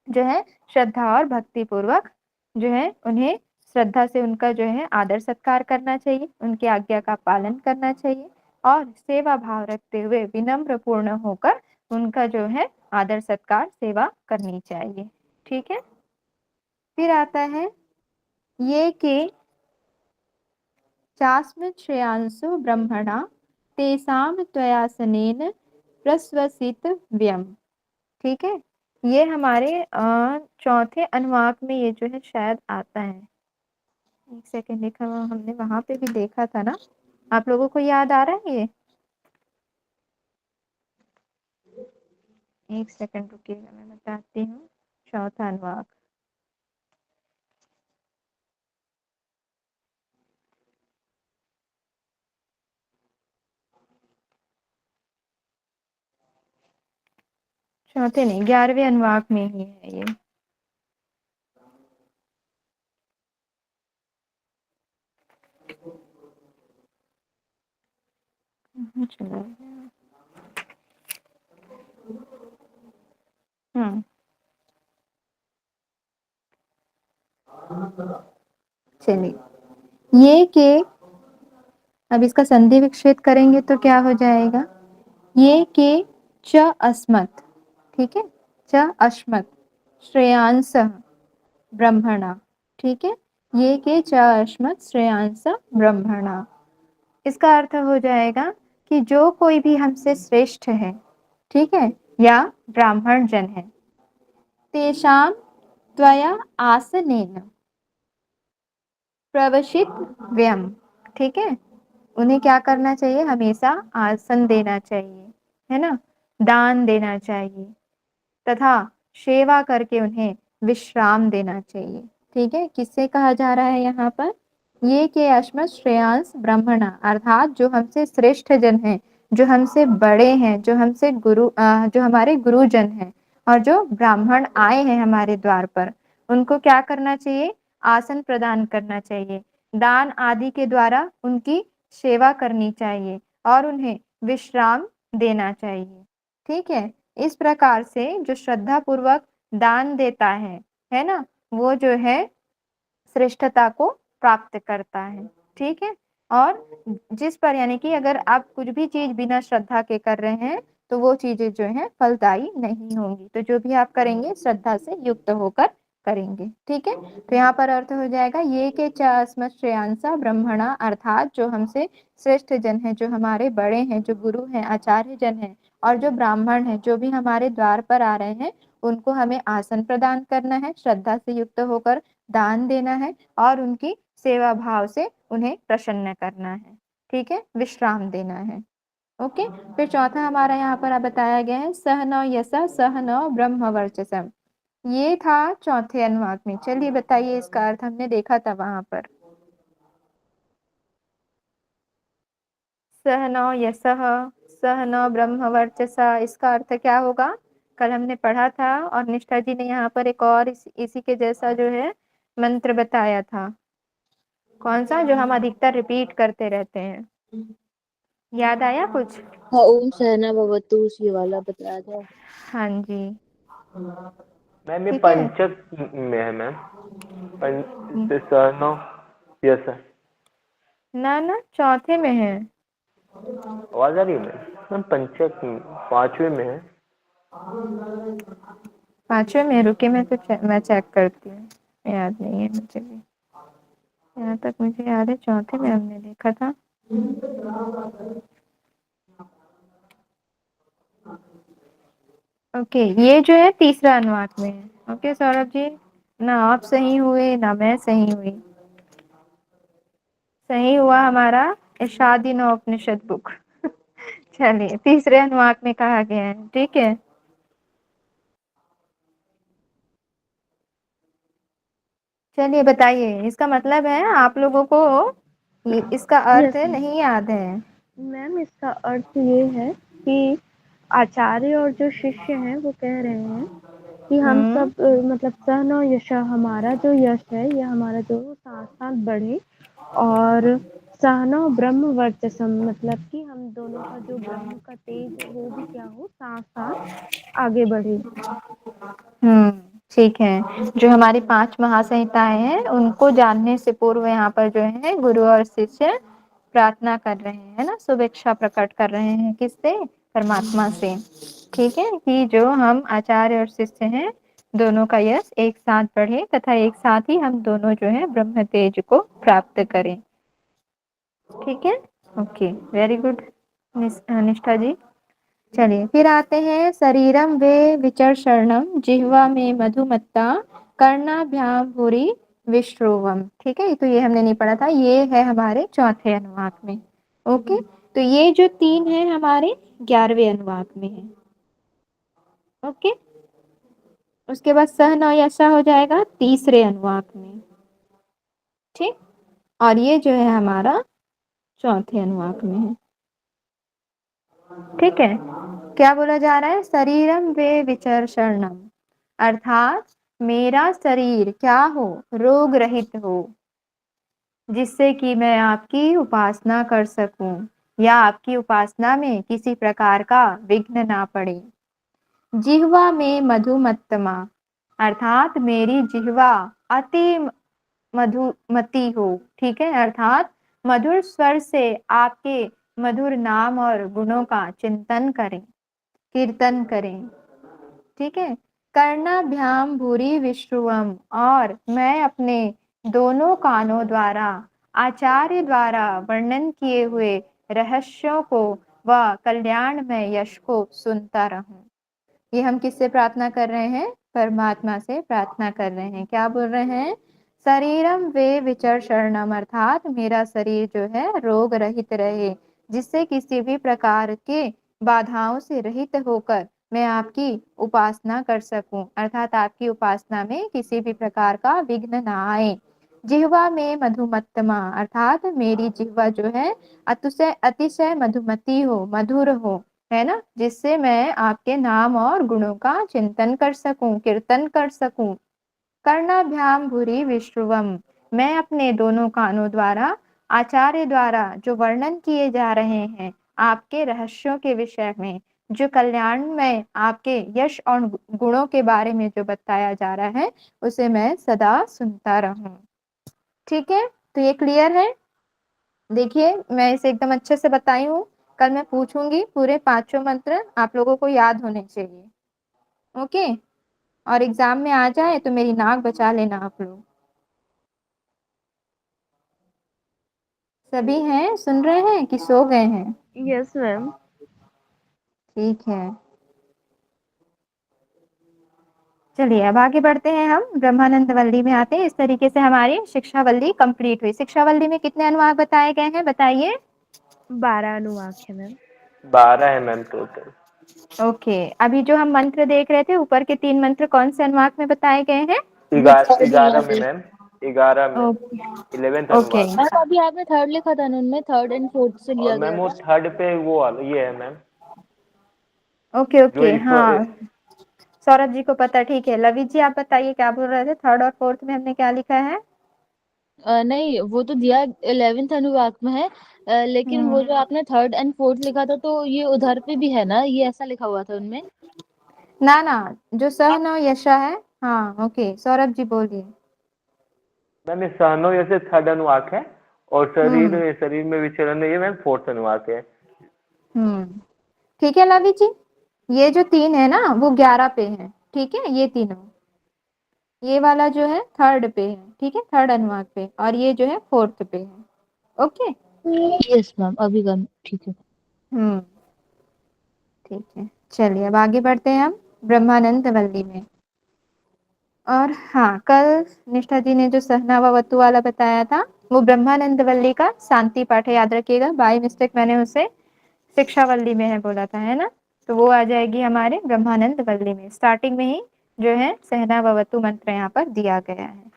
जो है श्रद्धा और भक्ति पूर्वक जो है उन्हें श्रद्धा से उनका जो है आदर सत्कार करना चाहिए, उनकी आज्ञा का पालन करना चाहिए और सेवा भाव रखते हुए विनम्र पूर्ण होकर उनका जो है आदर सत्कार सेवा करनी चाहिए। ठीक है, फिर आता है ये के चास्मिन् श्रेयांसो ब्रह्मणा तेषां त्वयासनेन प्रश्वसितव्यम्। ठीक है, ये हमारे चौथे अनुवाक में ये जो है शायद आता है। एक सेकंड, देखा हमने वहां पे भी देखा था ना, आप लोगों को याद आ रहा है ये? एक सेकंड रुकिएगा, मैं बताती हूँ। चौथा अनुवाक, चौथे नहीं 11वें अनुवाक में ही है ये। चलो, चलिए, ये के, अब इसका संधि विच्छेद करेंगे तो क्या हो जाएगा? ये के च अस्मत्, ठीक है, च अस्मत् श्रेयांस ब्रह्मणा। ठीक है, ये के च अस्मत् श्रेयांस ब्रह्मणा, इसका अर्थ हो जाएगा कि जो कोई भी हमसे श्रेष्ठ है, ठीक है, या ब्राह्मण जन है, तेषां त्वया आसनेन प्रवशित व्यम। ठीक है, उन्हें क्या करना चाहिए? हमेशा आसन देना चाहिए, है ना, दान देना चाहिए तथा सेवा करके उन्हें विश्राम देना चाहिए। ठीक है, किससे कहा जा रहा है यहाँ पर? ये के अश्मत श्रेयांस ब्राह्मणा, अर्थात जो हमसे श्रेष्ठ जन हैं, जो हमसे बड़े हैं, जो हमसे जो हमारे गुरुजन हैं और जो ब्राह्मण आए हैं हमारे द्वार पर, उनको क्या करना चाहिए? आसन प्रदान करना चाहिए, दान आदि के द्वारा उनकी सेवा करनी चाहिए और उन्हें विश्राम देना चाहिए। ठीक है, इस प्रकार से जो श्रद्धा पूर्वक दान देता है ना, वो जो है श्रेष्ठता को प्राप्त करता है। ठीक है, और जिस पर यानी कि अगर आप कुछ भी चीज बिना श्रद्धा के कर रहे हैं तो वो चीजें जो है फलदायी नहीं होंगी। तो जो भी आप करेंगे श्रद्धा से युक्त होकर करेंगे। ठीक है, तो यहाँ पर अर्थ हो जाएगा ये के चास्म श्रेयांसा ब्रह्मणा, अर्थात जो हमसे श्रेष्ठ जन है, जो हमारे बड़े हैं, जो गुरु हैं, आचार्य जन हैं और जो ब्राह्मण हैं, जो भी हमारे द्वार पर आ रहे हैं, उनको हमें आसन प्रदान करना है, श्रद्धा से युक्त होकर दान देना है और उनकी सेवा भाव से उन्हें प्रसन्न करना है। ठीक है, विश्राम देना है। ओके, फिर चौथा हमारा यहाँ पर बताया गया है सहनौ यसा सहनौ ब्रह्म वर्चसम। ये था चौथे अनुवाक में। चलिए बताइए, इसका अर्थ हमने देखा था वहां पर। सहनौ यसः सहनौ ब्रह्म वर्चसा, इसका अर्थ क्या होगा? कल हमने पढ़ा था और निष्ठा जी ने यहाँ पर एक और इसी के जैसा जो है मंत्र बताया था। कौन सा? जो हम अधिकतर रिपीट करते रहते हैं, याद आया कुछ? हाँ, ओम सहना भवतु, ये वाला बताया था। हाँ जी, मैम ये ठीक है। पंचक में है मैम, सहनो यस सर। ना ना, चौथे में है। आवाज आ रही है मैम? पंचक 5वें में है। 5वें में? रुके, मैं चेक करती हूँ, याद नहीं है मुझे भी। यहाँ तक मुझे याद है चौथे में हमने देखा था। ओके, ये जो है तीसरा अनुवाद में है। ओके सौरभ जी, ना आप सही हुए ना मैं सही हुई, सही हुआ हमारा इषादिनोपनिषद बुक। चलिए, तीसरे अनुवाक में कहा गया है, ठीक है। चलिए बताइए, इसका मतलब है आप लोगों को इसका अर्थ यस नहीं याद है। मैम, इसका अर्थ ये है कि आचार्य और जो शिष्य हैं वो कह रहे हैं कि हम सब मतलब सहना यश, हमारा जो यश है या हमारा जो साथ साथ बढ़े, और सहना ब्रह्म वर्चसम, मतलब कि हम दोनों का जो ब्रह्म का तेज है वो भी क्या हो, साथ साथ आगे बढ़े। ठीक है। जो हमारी 5 महासंहिताएं हैं उनको जानने से पूर्व यहाँ पर जो है गुरु और शिष्य प्रार्थना कर रहे हैं, है ना, शुभेच्छा प्रकट कर रहे हैं, किससे? परमात्मा से। ठीक है, कि जो हम आचार्य और शिष्य हैं दोनों का यश एक साथ बढ़े तथा एक साथ ही हम दोनों जो है ब्रह्म तेज को प्राप्त करें। ठीक है, ओके, वेरी गुड निष्ठा जी। चलिए फिर आते हैं, शरीरम वे विचर्षणम जिह्वा में मधुमत्ता कर्णाभ्याम भूरि विश्रुवम। ठीक है, तो ये हमने नहीं पढ़ा था, ये है हमारे चौथे अनुवाक में। ओके, तो ये जो 3 है हमारे 11वें अनुवाक में है। ओके, उसके बाद सहना यशा हो जाएगा तीसरे अनुवाक में। ठीक, और ये जो है हमारा चौथे अनुवाक में है। ठीक है, क्या बोला जा रहा है? शरीरम वे विचर्षणम, अर्थात मेरा शरीर क्या हो? रोग रहित हो, जिससे कि मैं आपकी उपासना कर सकूं या आपकी उपासना में किसी प्रकार का विघ्न ना पड़े। जिह्वा में मधुमत्तमा, अर्थात मेरी जिह्वा अति मधुमती हो। ठीक है, अर्थात मधुर स्वर से आपके मधुर नाम और गुणों का चिंतन करें, कीर्तन करें। ठीक है, कर्णाभ्याम भूरि विश्रुवम, और मैं अपने दोनों कानों द्वारा आचार्य द्वारा वर्णन किए हुए रहस्यों को व कल्याणमय यश को सुनता रहूं। ये हम किससे प्रार्थना कर रहे हैं? परमात्मा से प्रार्थना कर रहे हैं। क्या बोल रहे हैं? शरीरम वे विचर्षणम, अर्थात मेरा शरीर जो है रोग रहित रहे, जिससे किसी भी प्रकार के बाधाओं से रहित होकर मैं आपकी उपासना कर सकूं, अर्थात आपकी उपासना में किसी भी प्रकार का विघ्न ना आए। जिह्वा में मधुमत्तमा, अर्थात मेरी जिह्वा जो है अतिशय अतिशय मधुमती हो, मधुर हो, है ना, जिससे मैं आपके नाम और गुणों का चिंतन कर सकूं, कीर्तन कर सकूं। कर्णाभ्याम भूरि विश्रुवम, मैं अपने दोनों कानों द्वारा आचार्य द्वारा जो वर्णन किए जा रहे हैं आपके रहस्यों के विषय में, जो कल्याण में आपके यश और गुणों के बारे में जो बताया जा रहा है, उसे मैं सदा सुनता रहूं। ठीक है, तो ये क्लियर है। देखिए, मैं इसे एकदम अच्छे से बताई हूँ, कल मैं पूछूंगी, पूरे 5 मंत्र आप लोगों को याद होने चाहिए। ओके, और एग्जाम में आ जाए तो मेरी नाक बचा लेना आप लोग। सभी हैं, सुन रहे हैं कि सो गए हैं? Yes ma'am. ठीक है, चलिए अब आगे बढ़ते हैं, हम ब्रह्मानंद वल्ली में आते हैं। इस तरीके से हमारी शिक्षावल्ली कंप्लीट हुई। शिक्षावल्ली में कितने अनुवाद बताए गए हैं, बताइए? 12 अनुवाक है मैम। 12 है मैम टोटल। ओके, अभी जो हम मंत्र देख रहे थे, ऊपर के 3 मंत्र कौन से अनुवाद में बताए गए हैं? 11 में मैम, 11 में, ओके 11th ओके, अनुवाद। मैम अभी आपने थर्ड लिखा था ना, उनमें थर्ड एंड फोर्थ से और लिया मैम गया वो था। थर्ड पे वो वाला ये है मैम, ओके जो ओके, ईश्वर। हाँ, सौरभ जी को पता, ठीक है। लवी जी आप बताइए, क्या बोल रहे थे? थर्ड और फोर्थ में हमने क्या लिखा है? नहीं, वो तो दिया 11th अनुवाक में है, लेकिन वो जो आपने थर्ड एंड फोर्थ लिखा था तो ये उधर पे भी है ना, ये ऐसा लिखा हुआ था उनमें। ना ना, जो सहना यशा है। हाँ ओके, सौरभ जी बोलिए। मैम ये सहनो जैसे थर्ड अनुवाक है, और हम्म शरीर शरीर में विचरण ये मैम फोर्थ अनुवाक है। हम्म, ठीक है लवी जी, ये जो 3 है ना वो 11 पे है। ठीक है, ये तीनों, ये वाला जो है थर्ड पे है, ठीक है, थर्ड अनुवाक पे, और ये जो है फोर्थ पे है। ओके, यस मैम, अभी का ठीक है। हम्म, ठीक है, चलिए अब आगे बढ़ते हैं हम ब्रह्मानंद वल्ली में। और हाँ, कल निष्ठा जी ने जो सहना व वतु वाला बताया था वो ब्रह्मानंद वल्ली का शांति पाठ है, याद रखिएगा, बाय मिस्टेक मैंने उसे शिक्षावल्ली में है बोला था, है ना। तो वो आ जाएगी हमारे ब्रह्मानंद वल्ली में, स्टार्टिंग में ही जो है सहना भवतु मंत्र यहाँ पर दिया गया है।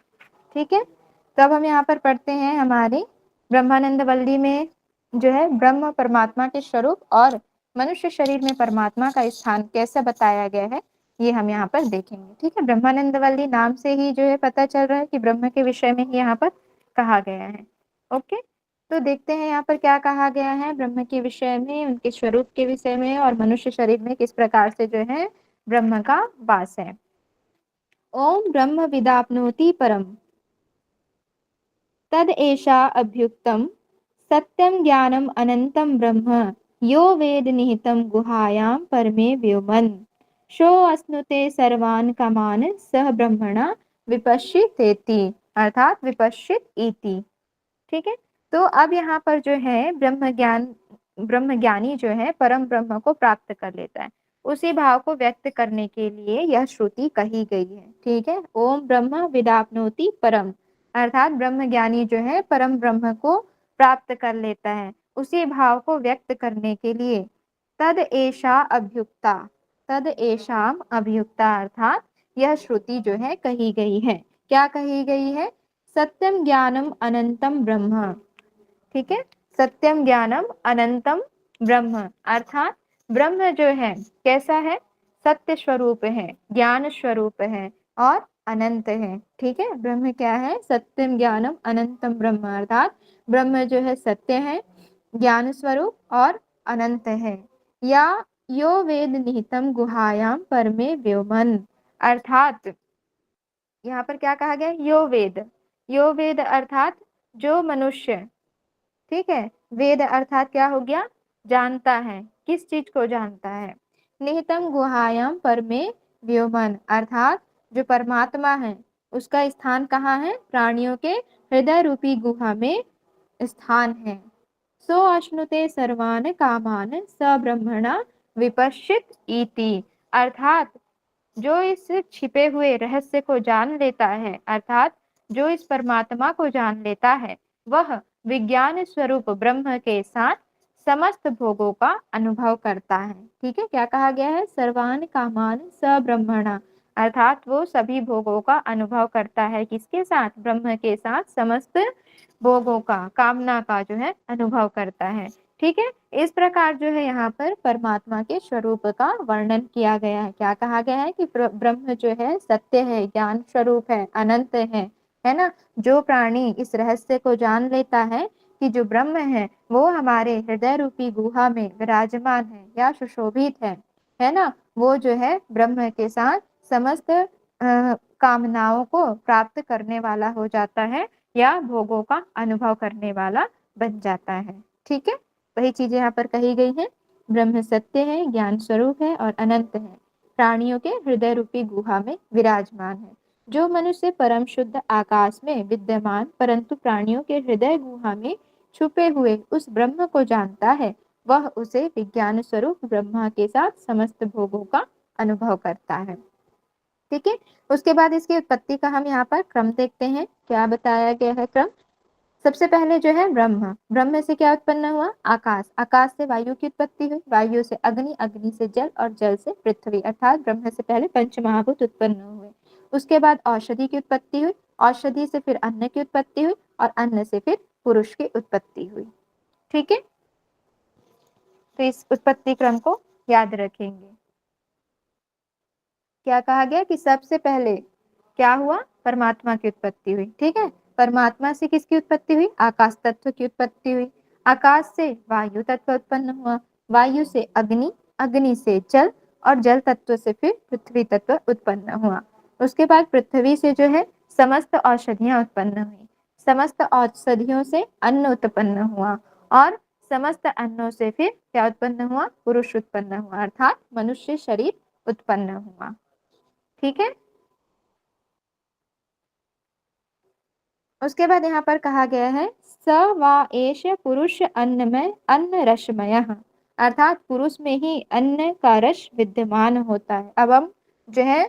ठीक है, तो अब हम यहाँ पर पढ़ते हैं हमारी ब्रह्मानंद वल्ली में जो है ब्रह्म परमात्मा के स्वरूप और मनुष्य शरीर में परमात्मा का स्थान कैसे बताया गया है, ये हम यहाँ पर देखेंगे। ठीक है, ब्रह्मानंद वल्ली नाम से ही जो है पता चल रहा है कि ब्रह्म के विषय में ही यहाँ पर कहा गया है। ओके, तो देखते हैं यहाँ पर क्या कहा गया है ब्रह्म के विषय में, उनके स्वरूप के विषय में, और मनुष्य शरीर में किस प्रकार से जो है ब्रह्म का वास है। ओम ब्रह्म विदाप्नोति परम तद एषा अभ्युक्तम सत्यम ज्ञानम अनंतम ब्रह्म यो वेद निहितम गुहायां परमे व्योमन शो अश्नुते सर्वान् कामान सह ब्रह्मणा विपश्यतेति, अर्थात विपश्यत इति। ठीक है, तो अब यहाँ पर जो है ब्रह्म ज्ञानी जो है परम ब्रह्म को प्राप्त कर लेता है, उसी भाव को व्यक्त करने के लिए यह श्रुति कही गई है। ठीक है, ओम ब्रह्म विदाप्नोति परम, अर्थात ब्रह्म ज्ञानी जो है परम ब्रह्म को प्राप्त कर लेता है, उसी भाव को व्यक्त करने के लिए तद एषा अभ्युक्ता, तद एषाम अभ्युक्ता, अर्थात यह श्रुति जो है कही गई है। क्या कही गई है? सत्यम ज्ञानम अनंतम ब्रह्म। ठीक है, सत्यम ज्ञानम अनंतम ब्रह्म, अर्थात ब्रह्म जो है कैसा है? सत्य स्वरूप है, ज्ञान स्वरूप है और अनंत है। ठीक है, ब्रह्म क्या है? सत्यम ज्ञानम अनंतम ब्रह्म, अर्थात ब्रह्म जो है सत्य है, ज्ञान स्वरूप और अनंत है। या यो वेद निहितम गुहायाम परमे व्योमन, अर्थात यहाँ पर क्या कहा गया? यो वेद, यो वेद अर्थात जो मनुष्य, ठीक है, वेद अर्थात क्या हो गया? जानता है, किस चीज को जानता है? निहितम गुहायाम परमे व्योमन, अर्थात जो परमात्मा है उसका स्थान कहाँ है? प्राणियों के हृदय रूपी गुहा में स्थान है। सो अश्नुते सर्वान कामान स ब्रह्मणा विपश्चित इति, अर्थात जो इस छिपे हुए रहस्य को जान लेता है, अर्थात जो इस परमात्मा को जान लेता है, वह विज्ञान स्वरूप ब्रह्म के साथ समस्त भोगों का अनुभव करता है। ठीक है, क्या कहा गया है? सर्वान कामान स ब्रह्मणा, अर्थात वो सभी भोगों का अनुभव करता है, किसके साथ? ब्रह्म के साथ समस्त भोगों का, कामना का जो है अनुभव करता है। ठीक है, इस प्रकार जो है यहाँ पर परमात्मा के स्वरूप का वर्णन किया गया है। क्या कहा गया है? कि ब्रह्म जो है सत्य है, ज्ञान स्वरूप है, अनंत है ना। जो प्राणी इस रहस्य को जान लेता है कि जो ब्रह्म है वो हमारे हृदय रूपी गुहा में विराजमान है या सुशोभित है ना, वो जो है ब्रह्म के साथ समस्त कामनाओं को प्राप्त करने वाला हो जाता है या भोगों का अनुभव करने वाला बन जाता है। ठीक है, वही चीजें यहाँ पर कही गई हैं। ब्रह्म सत्य है, ज्ञान स्वरूप है और अनंत है, प्राणियों के हृदय रूपी गुहा में विराजमान है। जो मनुष्य परम शुद्ध आकाश में विद्यमान परंतु प्राणियों के हृदय गुहा में छुपे हुए उस ब्रह्म को जानता है, वह उसे विज्ञान स्वरूप ब्रह्मा के साथ समस्त भोगों का अनुभव करता है। ठीक है, उसके बाद इसकी उत्पत्ति का हम यहाँ पर क्रम देखते हैं। क्या बताया गया है क्रम? सबसे पहले जो है ब्रह्म, ब्रह्म से क्या उत्पन्न हुआ? आकाश, आकाश से वायु की उत्पत्ति हुई, वायु से अग्नि, अग्नि से जल और जल से पृथ्वी, अर्थात ब्रह्म से पहले पंच महाभूत उत्पन्न हुए। उसके बाद औषधि की उत्पत्ति हुई, औषधि से फिर अन्न की उत्पत्ति हुई और अन्न से फिर पुरुष की उत्पत्ति हुई। ठीक है, तो इस उत्पत्ति क्रम को याद रखेंगे। क्या कहा गया? कि सबसे पहले क्या हुआ? परमात्मा की उत्पत्ति हुई। ठीक है, परमात्मा से किसकी उत्पत्ति हुई? आकाश तत्व की उत्पत्ति हुई। आकाश से वायु तत्व उत्पन्न हुआ, वायु से अग्नि, अग्नि से जल और जल तत्व से फिर पृथ्वी तत्व उत्पन्न हुआ। उसके बाद पृथ्वी से जो है समस्त औषधियां उत्पन्न हुई, समस्त औषधियों से अन्न उत्पन्न हुआ और समस्त अन्नों से फिर क्या उत्पन्न हुआ? पुरुष उत्पन्न हुआ, अर्थात मनुष्य शरीर उत्पन्न हुआ। ठीक है, उसके बाद यहाँ पर कहा गया है स वा एष पुरुष अन्नमय अन्न रसमय, अर्थात पुरुष में ही अन्न का रस विद्यमान होता है। अब हम जो है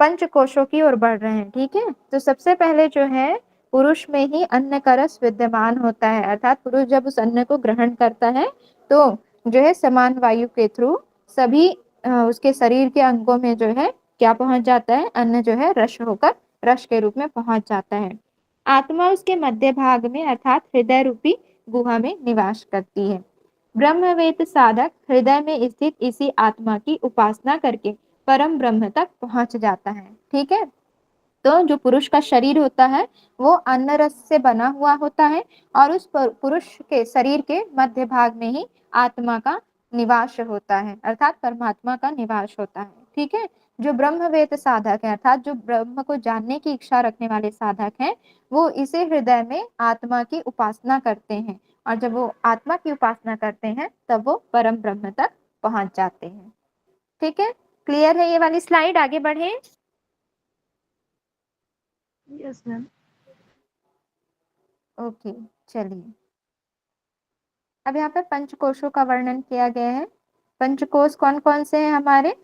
पंच कोशों की ओर बढ़ रहे हैं। ठीक है, तो सबसे पहले जो है पुरुष में ही अन्न का रस विद्यमान होता है, अर्थात पुरुष जब उस अन्न को ग्रहण करता है तो जो है समान वायु के थ्रू सभी उसके शरीर के अंगों में जो है क्या पहुंच जाता है, अन्न जो है रस होकर रस के रूप में पहुंच जाता है। आत्मा उसके मध्य भाग में अर्थात हृदय रूपी गुहा में निवास करती है। ब्रह्मवेत्त साधक हृदय में स्थित इसी आत्मा की उपासना करके परम ब्रह्म तक पहुंच जाता है। ठीक है, तो जो पुरुष का शरीर होता है वो अन्न रस से बना हुआ होता है और उस पुरुष के शरीर के मध्य भाग में ही आत्मा का निवास होता है, अर्थात परमात्मा का निवास होता है। ठीक है, जो ब्रह्मवेत्त साधक है अर्थात जो ब्रह्म को जानने की इच्छा रखने वाले साधक हैं वो इसे हृदय में आत्मा की उपासना करते हैं और जब वो आत्मा की उपासना करते हैं तब वो परम ब्रह्म तक पहुंच जाते हैं। ठीक है, क्लियर है ये वाली स्लाइड? आगे बढ़े। Yes ma'am. ओके, चलिए अब यहाँ पर पंचकोशों का वर्णन किया गया है। पंचकोश कौन कौन से हैं हमारे?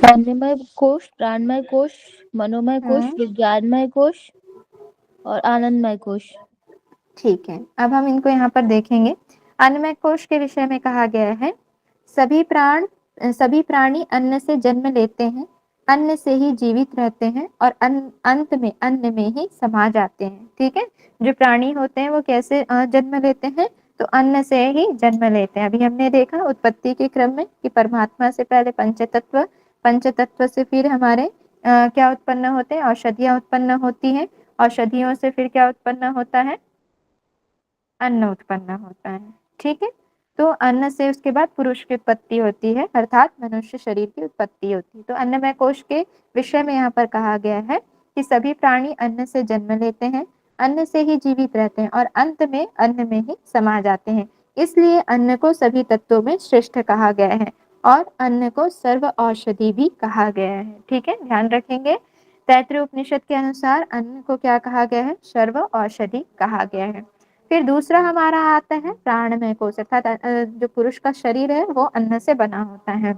अन्नमय कोश, प्राणमय कोश, मनोमय कोश, विज्ञानमय कोश और आनंदमय कोश। ठीक है, अब हम इनको यहाँ पर देखेंगे। अन्नमय कोश के विषय में कहा गया है सभी प्राणी अन्न से जन्म लेते हैं, अन्न से ही जीवित रहते हैं और अंत में अन्न में ही समा जाते हैं। ठीक है, जो प्राणी होते हैं वो कैसे जन्म लेते हैं? तो अन्न से ही जन्म लेते हैं। अभी हमने देखा उत्पत्ति के क्रम में कि परमात्मा से पहले पंचतत्व, पंचतत्व से फिर हमारे क्या उत्पन्न होते हैं? औषधियां उत्पन्न होती हैं, औषधियों से फिर क्या उत्पन्न होता है? अन्न उत्पन्न होता है। ठीक है, तो अन्न से उसके बाद पुरुष की उत्पत्ति होती है अर्थात मनुष्य शरीर की उत्पत्ति होती है। तो अन्नमय कोश के विषय में यहाँ पर कहा गया है कि सभी प्राणी अन्न से जन्म लेते हैं, अन्न से ही जीवित रहते हैं और अंत में अन्न में ही समा जाते हैं। इसलिए अन्न को सभी तत्वों में श्रेष्ठ कहा गया है और अन्न को सर्व औषधि भी कहा गया है। ठीक है, ध्यान रखेंगे। तैत्तिरीय उपनिषद के अनुसार अन्न को क्या कहा गया है? सर्व औषधि कहा गया है। फिर दूसरा हमारा आता है प्राणमय कोश, अर्थात जो पुरुष का शरीर है वो अन्न से बना होता है।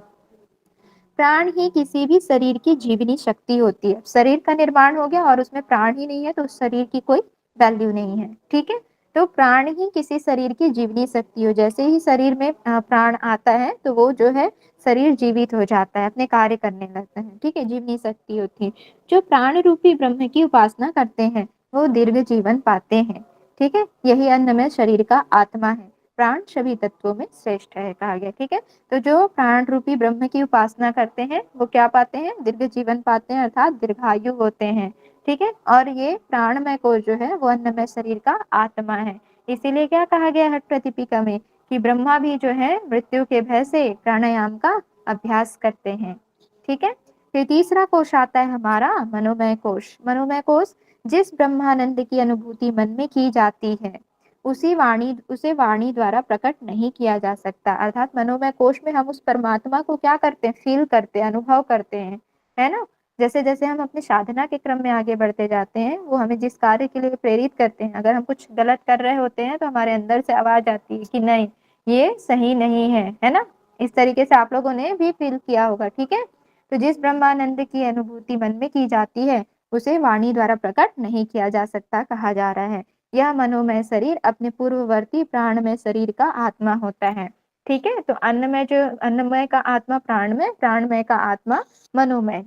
प्राण ही किसी भी शरीर की जीवनी शक्ति होती है। शरीर का निर्माण हो गया और उसमें प्राण ही नहीं है तो उस शरीर की कोई वैल्यू नहीं है। ठीक है, तो प्राण ही किसी शरीर की जीवनी शक्ति हो। जैसे ही शरीर में प्राण आता है तो वो जो है शरीर जीवित हो जाता है, अपने कार्य करने लगता है। ठीक है, जीवनी शक्ति होती है। जो प्राण रूपी ब्रह्म की उपासना करते हैं वो दीर्घ जीवन पाते हैं। ठीक है, यही अन्नमय शरीर का आत्मा है। प्राण सभी तत्वों में श्रेष्ठ है कहा गया। ठीक है, तो जो प्राण रूपी ब्रह्म की उपासना करते हैं वो क्या पाते हैं? दीर्घ जीवन पाते हैं अर्थात दीर्घायु होते हैं। ठीक है, और ये प्राणमय कोश जो है वो अन्नमय शरीर का आत्मा है। इसीलिए क्या कहा गया हठ प्रदीपिका में कि ब्रह्मा भी जो है मृत्यु के भय से प्राणायाम का अभ्यास करते हैं। ठीक है, फिर तीसरा कोश आता है हमारा मनोमय कोश। मनोमय कोश जिस ब्रह्मानंद की अनुभूति मन में की जाती है उसे वाणी द्वारा प्रकट नहीं किया जा सकता। अर्थात मनोमय कोश में हम उस परमात्मा को क्या करते हैं? फील करते हैं, अनुभव करते हैं, है ना। जैसे जैसे हम अपनी साधना के क्रम में आगे बढ़ते जाते हैं वो हमें जिस कार्य के लिए प्रेरित करते हैं, अगर हम कुछ गलत कर रहे होते हैं तो हमारे अंदर से आवाज आती है कि नहीं ये सही नहीं है ना। इस तरीके से आप लोगों ने भी फील किया होगा। ठीक है, तो जिस ब्रह्मानंद की अनुभूति मन में की जाती है उसे वाणी द्वारा प्रकट नहीं किया जा सकता कहा जा रहा है। यह मनोमय शरीर अपने पूर्ववर्ती प्राणमय शरीर का आत्मा होता है। ठीक है, तो अन्नमय का आत्मा प्राणमय, प्राणमय का आत्मा मनोमय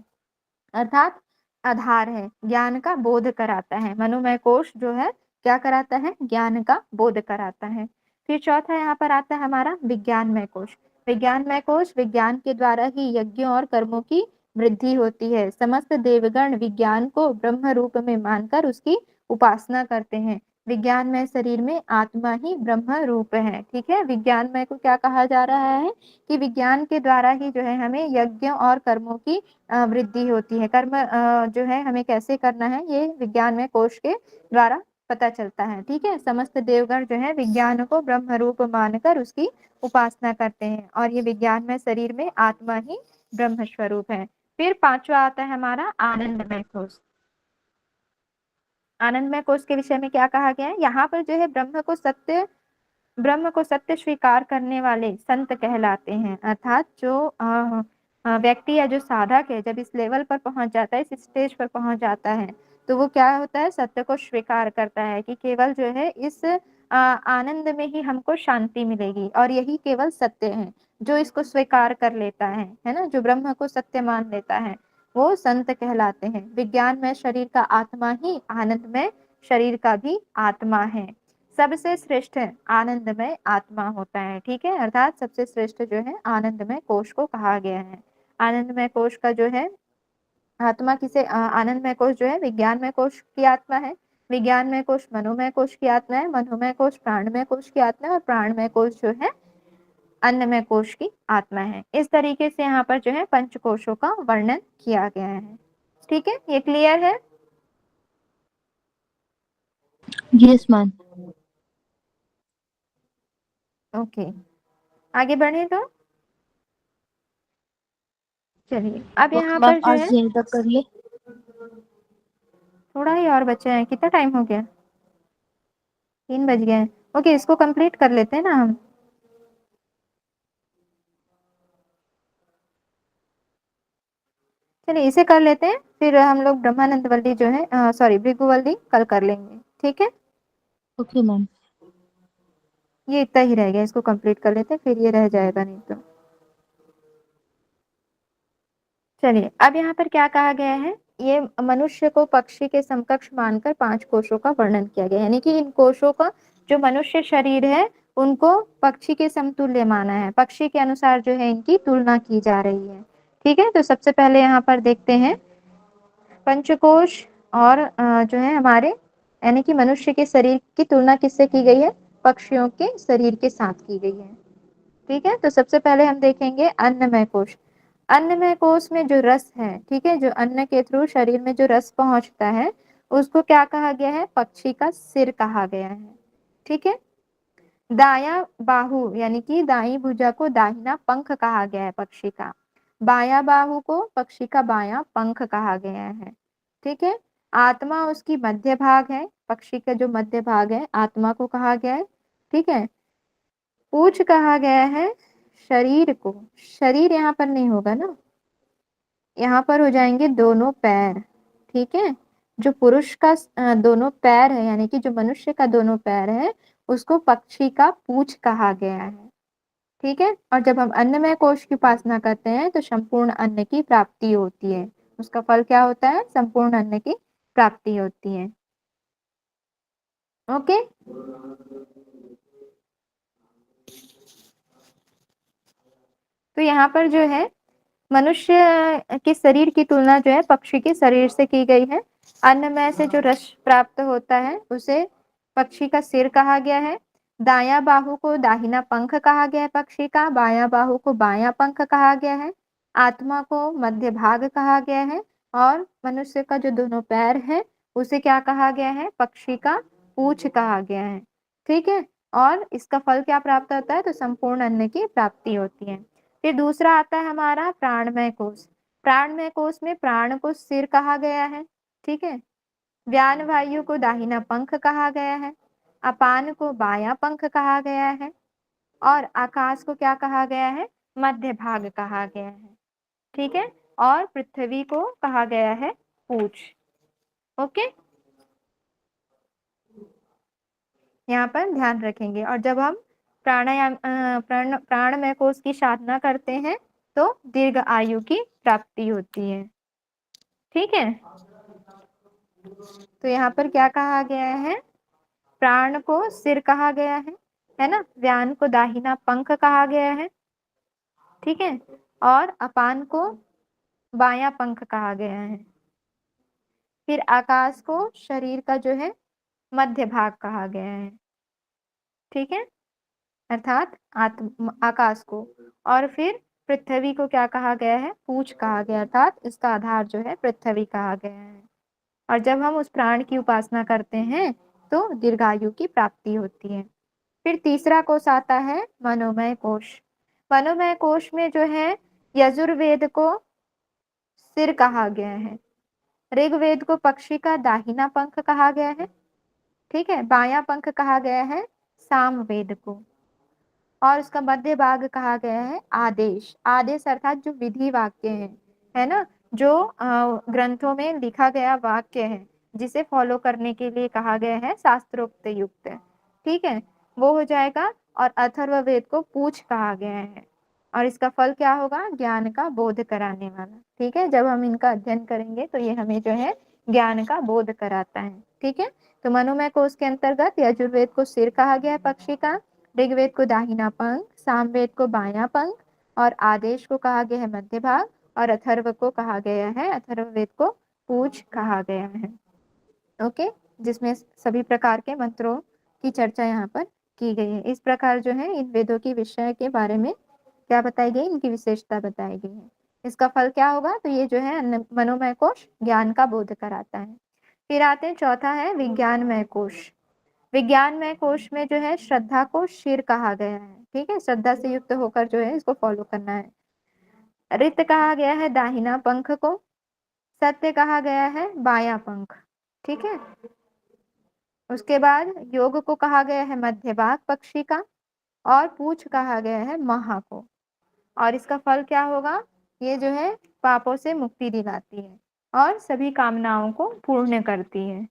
अर्थात आधार है, ज्ञान का बोध कराता है। मनोमय कोश जो है क्या कराता है? ज्ञान का बोध कराता है। फिर चौथा यहाँ पर आता है हमारा विज्ञानमय कोश। विज्ञानमय कोश विज्ञान के द्वारा ही यज्ञों और कर्मों की वृद्धि होती है। समस्त देवगण विज्ञान को ब्रह्म रूप में मानकर उसकी उपासना करते हैं। विज्ञानमय शरीर में आत्मा ही ब्रह्म रूप है। ठीक है, विज्ञानमय को क्या कहा जा रहा है कि विज्ञान के द्वारा ही जो है हमें यज्ञों और कर्मों की वृद्धि होती है। कर्म जो है हमें कैसे करना है ये विज्ञान में कोश के द्वारा पता चलता है। ठीक है, समस्त देवगण जो है विज्ञान को ब्रह्म रूप मानकर उसकी उपासना करते हैं और ये विज्ञान में शरीर में आत्मा ही ब्रह्म स्वरूप है। फिर पांचवा आता है हमारा आनंदमय कोश। आनंदमय कोश के विषय में क्या कहा गया है? यहाँ पर जो है ब्रह्म को सत्य स्वीकार करने वाले संत कहलाते हैं। अर्थात जो व्यक्ति या जो साधक है जब इस लेवल पर पहुंच जाता है, इस स्टेज पर पहुंच जाता है तो वो क्या होता है, सत्य को स्वीकार करता है कि केवल जो है इस आनंद में ही हमको शांति मिलेगी और यही केवल सत्य है। जो इसको स्वीकार कर लेता है ना, जो ब्रह्म को सत्य मान लेता है वो संत कहलाते हैं। विज्ञान में शरीर का आत्मा ही आनंद में शरीर का भी आत्मा है। सबसे श्रेष्ठ आनंदमय आत्मा होता है, ठीक है, अर्थात सबसे श्रेष्ठ जो है आनंदमय कोश को कहा गया है। आनंदमय कोश का जो है आत्मा किसे, आनंदमय कोश जो है विज्ञानमय कोश की आत्मा है, विज्ञानमय कोश मनोमय कोश की आत्मा है, मनोमय कोश प्राणमय कोश की आत्मा है और प्राणमय कोश जो है अन्नमय कोश की आत्मा है। इस तरीके से यहाँ पर जो है पंचकोशों का वर्णन किया गया है। ठीक है, ये क्लियर है? Yes ma'am. ओके, आगे बढ़े तो चलिए अब यहाँ मैम पर जो आज है यहीं तक कर ले। थोड़ा ही और बचे हैं। कितना टाइम हो गया? 3 बज गए हैं। ओके, इसको कंप्लीट कर लेते हैं ना हम। चलिए इसे कर लेते हैं, फिर हम लोग ब्रह्मानंद वल्ली जो है सॉरी भृगुवल्ली कल कर लेंगे, ठीक है। Okay ma'am. ये इतना ही रह गया, इसको कंप्लीट कर लेते हैं, फिर ये रह जाएगा नहीं तो। चलिए अब यहाँ पर क्या कहा गया है, ये मनुष्य को पक्षी के समकक्ष मानकर 5 कोशों का वर्णन किया गया है, यानी कि इन कोशों का जो मनुष्य शरीर है उनको पक्षी के समतुल्य माना है, पक्षी के अनुसार जो है इनकी तुलना की जा रही है। ठीक है, तो सबसे पहले यहाँ पर देखते हैं पंचकोश और जो है हमारे यानी कि मनुष्य के शरीर की तुलना किससे की गई है, पक्षियों के शरीर के साथ की गई है। ठीक है, तो सबसे पहले हम देखेंगे अन्नमय कोश। अन्नमय कोश में जो रस है, ठीक है, जो अन्न के थ्रू शरीर में जो रस पहुंचता है उसको क्या कहा गया है, पक्षी का सिर कहा गया है। ठीक है, दाया बाहु यानी कि दाई भुजा को दाहिना पंख कहा गया है पक्षी का, बाया बाहु को पक्षी का बाया पंख कहा गया है। ठीक है, आत्मा उसकी मध्य भाग है, पक्षी का जो मध्य भाग है आत्मा को कहा गया है। ठीक है, पूछ कहा गया है शरीर को, शरीर यहाँ पर नहीं होगा ना, यहाँ पर हो जाएंगे दोनों पैर। ठीक है, जो पुरुष का दोनों पैर है यानी कि जो मनुष्य का दोनों पैर है उसको पक्षी का पूछ कहा गया है। ठीक है, और जब हम अन्नमय कोश की उपासना करते हैं तो संपूर्ण अन्न की प्राप्ति होती है, उसका फल क्या होता है, संपूर्ण अन्न की प्राप्ति होती है। ओके, तो यहाँ पर जो है मनुष्य के शरीर की तुलना जो है पक्षी के शरीर से की गई है। अन्नमय से जो रस प्राप्त होता है उसे पक्षी का सिर कहा गया है, दाया बाहु को दाहिना पंख कहा गया है पक्षी का, बाया बाहु को बाया पंख कहा गया है, आत्मा को मध्य भाग कहा गया है और मनुष्य का जो दोनों पैर है उसे क्या कहा गया है, पक्षी का पूंछ कहा गया है। ठीक है, और इसका फल क्या प्राप्त होता है, तो संपूर्ण अन्न की प्राप्ति होती है। फिर दूसरा आता है हमारा प्राणमय कोश। प्राणमय कोश में प्राण को सिर कहा गया है। ठीक है, व्यान वायु को दाहिना पंख कहा गया है, अपान को बाया पंख कहा गया है और आकाश को क्या कहा गया है, मध्य भाग कहा गया है। ठीक है, और पृथ्वी को कहा गया है पूछ। ओके, यहाँ पर ध्यान रखेंगे। और जब हम प्राणायाम प्राणमय कोश की साधना करते हैं तो दीर्घ आयु की प्राप्ति होती है। ठीक है, तो यहाँ पर क्या कहा गया है, प्राण को सिर कहा गया है ना, व्यान को दाहिना पंख कहा गया है। ठीक है, और अपान को बाया पंख कहा गया है। फिर आकाश को शरीर का जो है मध्य भाग कहा गया है। ठीक है, अर्थात आकाश को। और फिर पृथ्वी को क्या कहा गया है, पूछ कहा गया, अर्थात इसका आधार जो है पृथ्वी कहा गया है। और जब हम उस प्राण की उपासना करते हैं तो दीर्घायु की प्राप्ति होती है। फिर तीसरा कोश आता है मनोमय कोश। मनोमय कोश में जो है यजुर्वेद को सिर कहा गया है, ऋग्वेद को पक्षी का दाहिना पंख कहा गया है। ठीक है, बायां पंख कहा गया है सामवेद को और उसका मध्य भाग कहा गया है आदेश। आदेश अर्थात जो विधि वाक्य है ना, जो ग्रंथों में लिखा गया वाक्य है जिसे फॉलो करने के लिए कहा गया है शास्त्रोक्त युक्त, ठीक है, वो हो जाएगा। और अथर्ववेद को पूछ कहा गया है, और इसका फल क्या होगा, ज्ञान का बोध कराने वाला, ठीक है। जब हम इनका अध्ययन करेंगे तो ये हमें जो है ज्ञान का बोध कराता है, ठीक है। तो मनोमय कोश के अंतर्गत यजुर्वेद को सिर कहा गया है पक्षी का, ऋग्वेद को दाहिना पंख, सामवेद को बायां पंख, और आदेश को कहा गया है मध्य भाग, और अथर्व को कहा गया है, अथर्ववेद को पूछ कहा गया है, ओके, जिसमें सभी प्रकार के मंत्रों की चर्चा यहाँ पर की गई है। इस प्रकार जो है इन वेदों की विषय के बारे में क्या बताई गई, इनकी विशेषता बताई गई है। इसका फल क्या होगा, तो ये जो है मनोमय कोश ज्ञान का बोध कराता है। फिर आते हैं, चौथा है विज्ञानमय कोश। विज्ञानमय कोश में जो है श्रद्धा को शिर कहा गया है, ठीक है, श्रद्धा से युक्त होकर जो है इसको फॉलो करना है। रित कहा गया है दाहिना पंख को, सत्य कहा गया है बायां पंख, ठीक है। उसके बाद योग को कहा गया है मध्य भाग पक्षी का, और पूछ कहा गया है महा को। और इसका फल क्या होगा, ये जो है पापों से मुक्ति दिलाती है और सभी कामनाओं को पूर्ण करती है,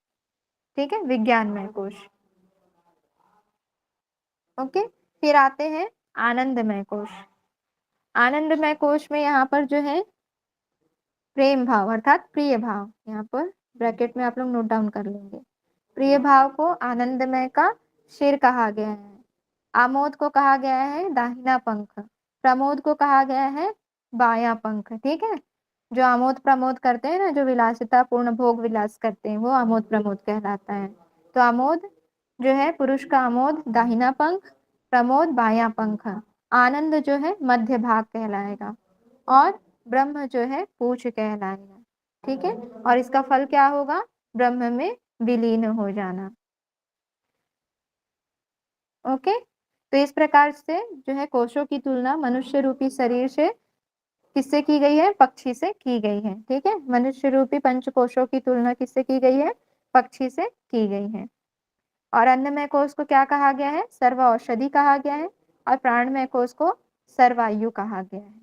ठीक है, विज्ञानमय कोश, ओके। फिर आते हैं आनंदमय कोश। आनंदमय कोश में यहाँ पर जो है प्रेम भाव अर्थात प्रिय भाव, यहाँ पर ब्रैकेट में आप लोग नोट डाउन कर लेंगे, प्रिय भाव को आनंदमय का शिर कहा गया है। आमोद को कहा गया है दाहिना पंख, प्रमोद को कहा गया है बायां पंख, ठीक है। जो आमोद प्रमोद करते हैं ना, जो विलासिता पूर्ण भोग विलास करते हैं, वो आमोद प्रमोद कहलाता है। तो आमोद जो है पुरुष का आमोद दाहिना पंख, प्रमोद बायां पंख, आनंद जो है मध्य भाग कहलाएगा, और ब्रह्म जो है पूछ कहलाएगा, ठीक है। और इसका फल क्या होगा, ब्रह्म में विलीन हो जाना, ओके। तो इस प्रकार से जो है कोशों की तुलना मनुष्य रूपी शरीर से किससे की गई है, पक्षी से की गई है, ठीक है। मनुष्य रूपी पंच कोशों की तुलना किससे की गई है, पक्षी से की गई है। और अन्नमय कोश को क्या कहा गया है, सर्व औषधि कहा गया है, और प्राणमय कोश को सर्वायु कहा गया है,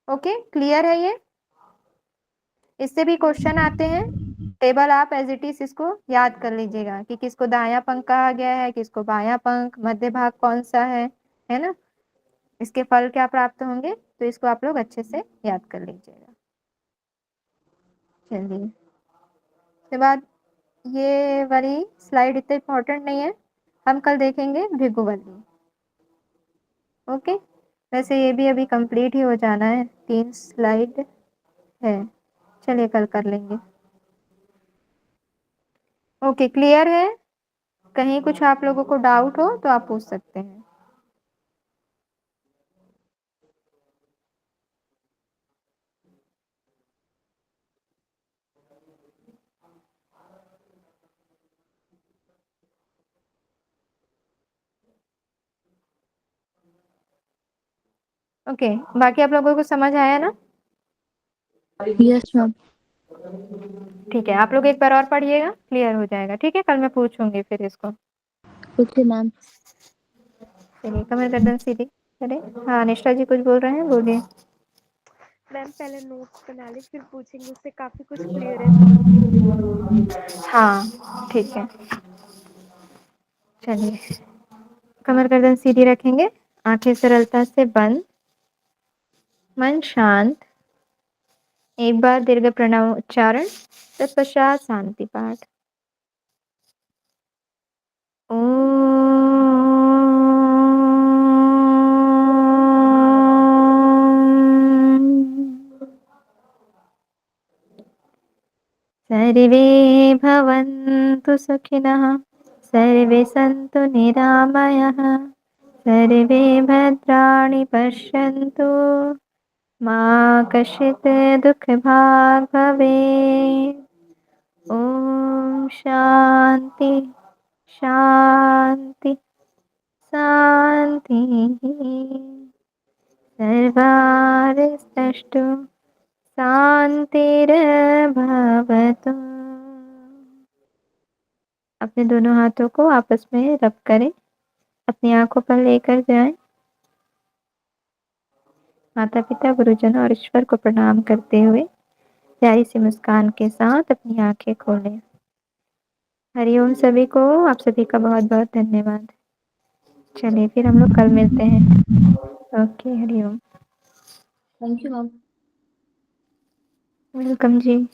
ओके, क्लियर है ये। इससे भी क्वेश्चन आते हैं, टेबल आप एज इट इज इसको याद कर लीजिएगा कि किसको दायां पंख कहा गया है, किसको बायां पंख, मध्य भाग कौन सा है ना, इसके फल क्या प्राप्त होंगे, तो इसको आप लोग अच्छे से याद कर लीजिएगा। चलिए, उसके बाद ये वाली स्लाइड इतनी इम्पोर्टेंट नहीं है, हम कल देखेंगे भृगुवल्ली, ओके। वैसे ये भी अभी कंप्लीट ही हो जाना है, 3 स्लाइड है, चलिए कल कर लेंगे, ओके, क्लियर है। कहीं कुछ आप लोगों को डाउट हो तो आप पूछ सकते हैं। ओके, बाकी आप लोगों को समझ आया ना? Yes ma'am. ठीक है, आप लोग एक बार और पढ़िएगा, क्लियर हो जाएगा, ठीक है। कल मैं पूछूंगी फिर इसको, ओके मैम। चलिए कमर गर्दन सीधी करें। हाँ निष्ठा जी कुछ बोल रहे हैं, बोलिए। मैम पहले नोट्स बना ले फिर पूछेंगे, उससे काफी कुछ क्लियर है समझ। हाँ ठीक है, चलिए कमर गर्दन सीधी रखेंगे, आंखें सरलता से बंद, मन शांत, एक बार दीर्घ प्रणव उच्चारण, तत्पश्चात शांति पाठ। सर्वे भवन्तु सुखिनः, सर्वे सन्तु निरामयः, सर्वे भद्राणि पश्यन्तु, मा कश्चित् दुःखभाग् भवेत्। ॐ शान्ति शान्ति शान्तिः। सर्वारिष्टस्तु शान्तिर्भवतु। अपने दोनों हाथों को आपस में रब करें, अपनी आंखों पर लेकर जाएं, माता पिता गुरुजन और ईश्वर को प्रणाम करते हुए प्यारी सी मुस्कान के साथ अपनी आंखें खोलें। हरिओम सभी को, आप सभी का बहुत-बहुत धन्यवाद। चलिए फिर हम लोग कल मिलते हैं। Okay, Hariom. Thank you ma'am. Welcome ji.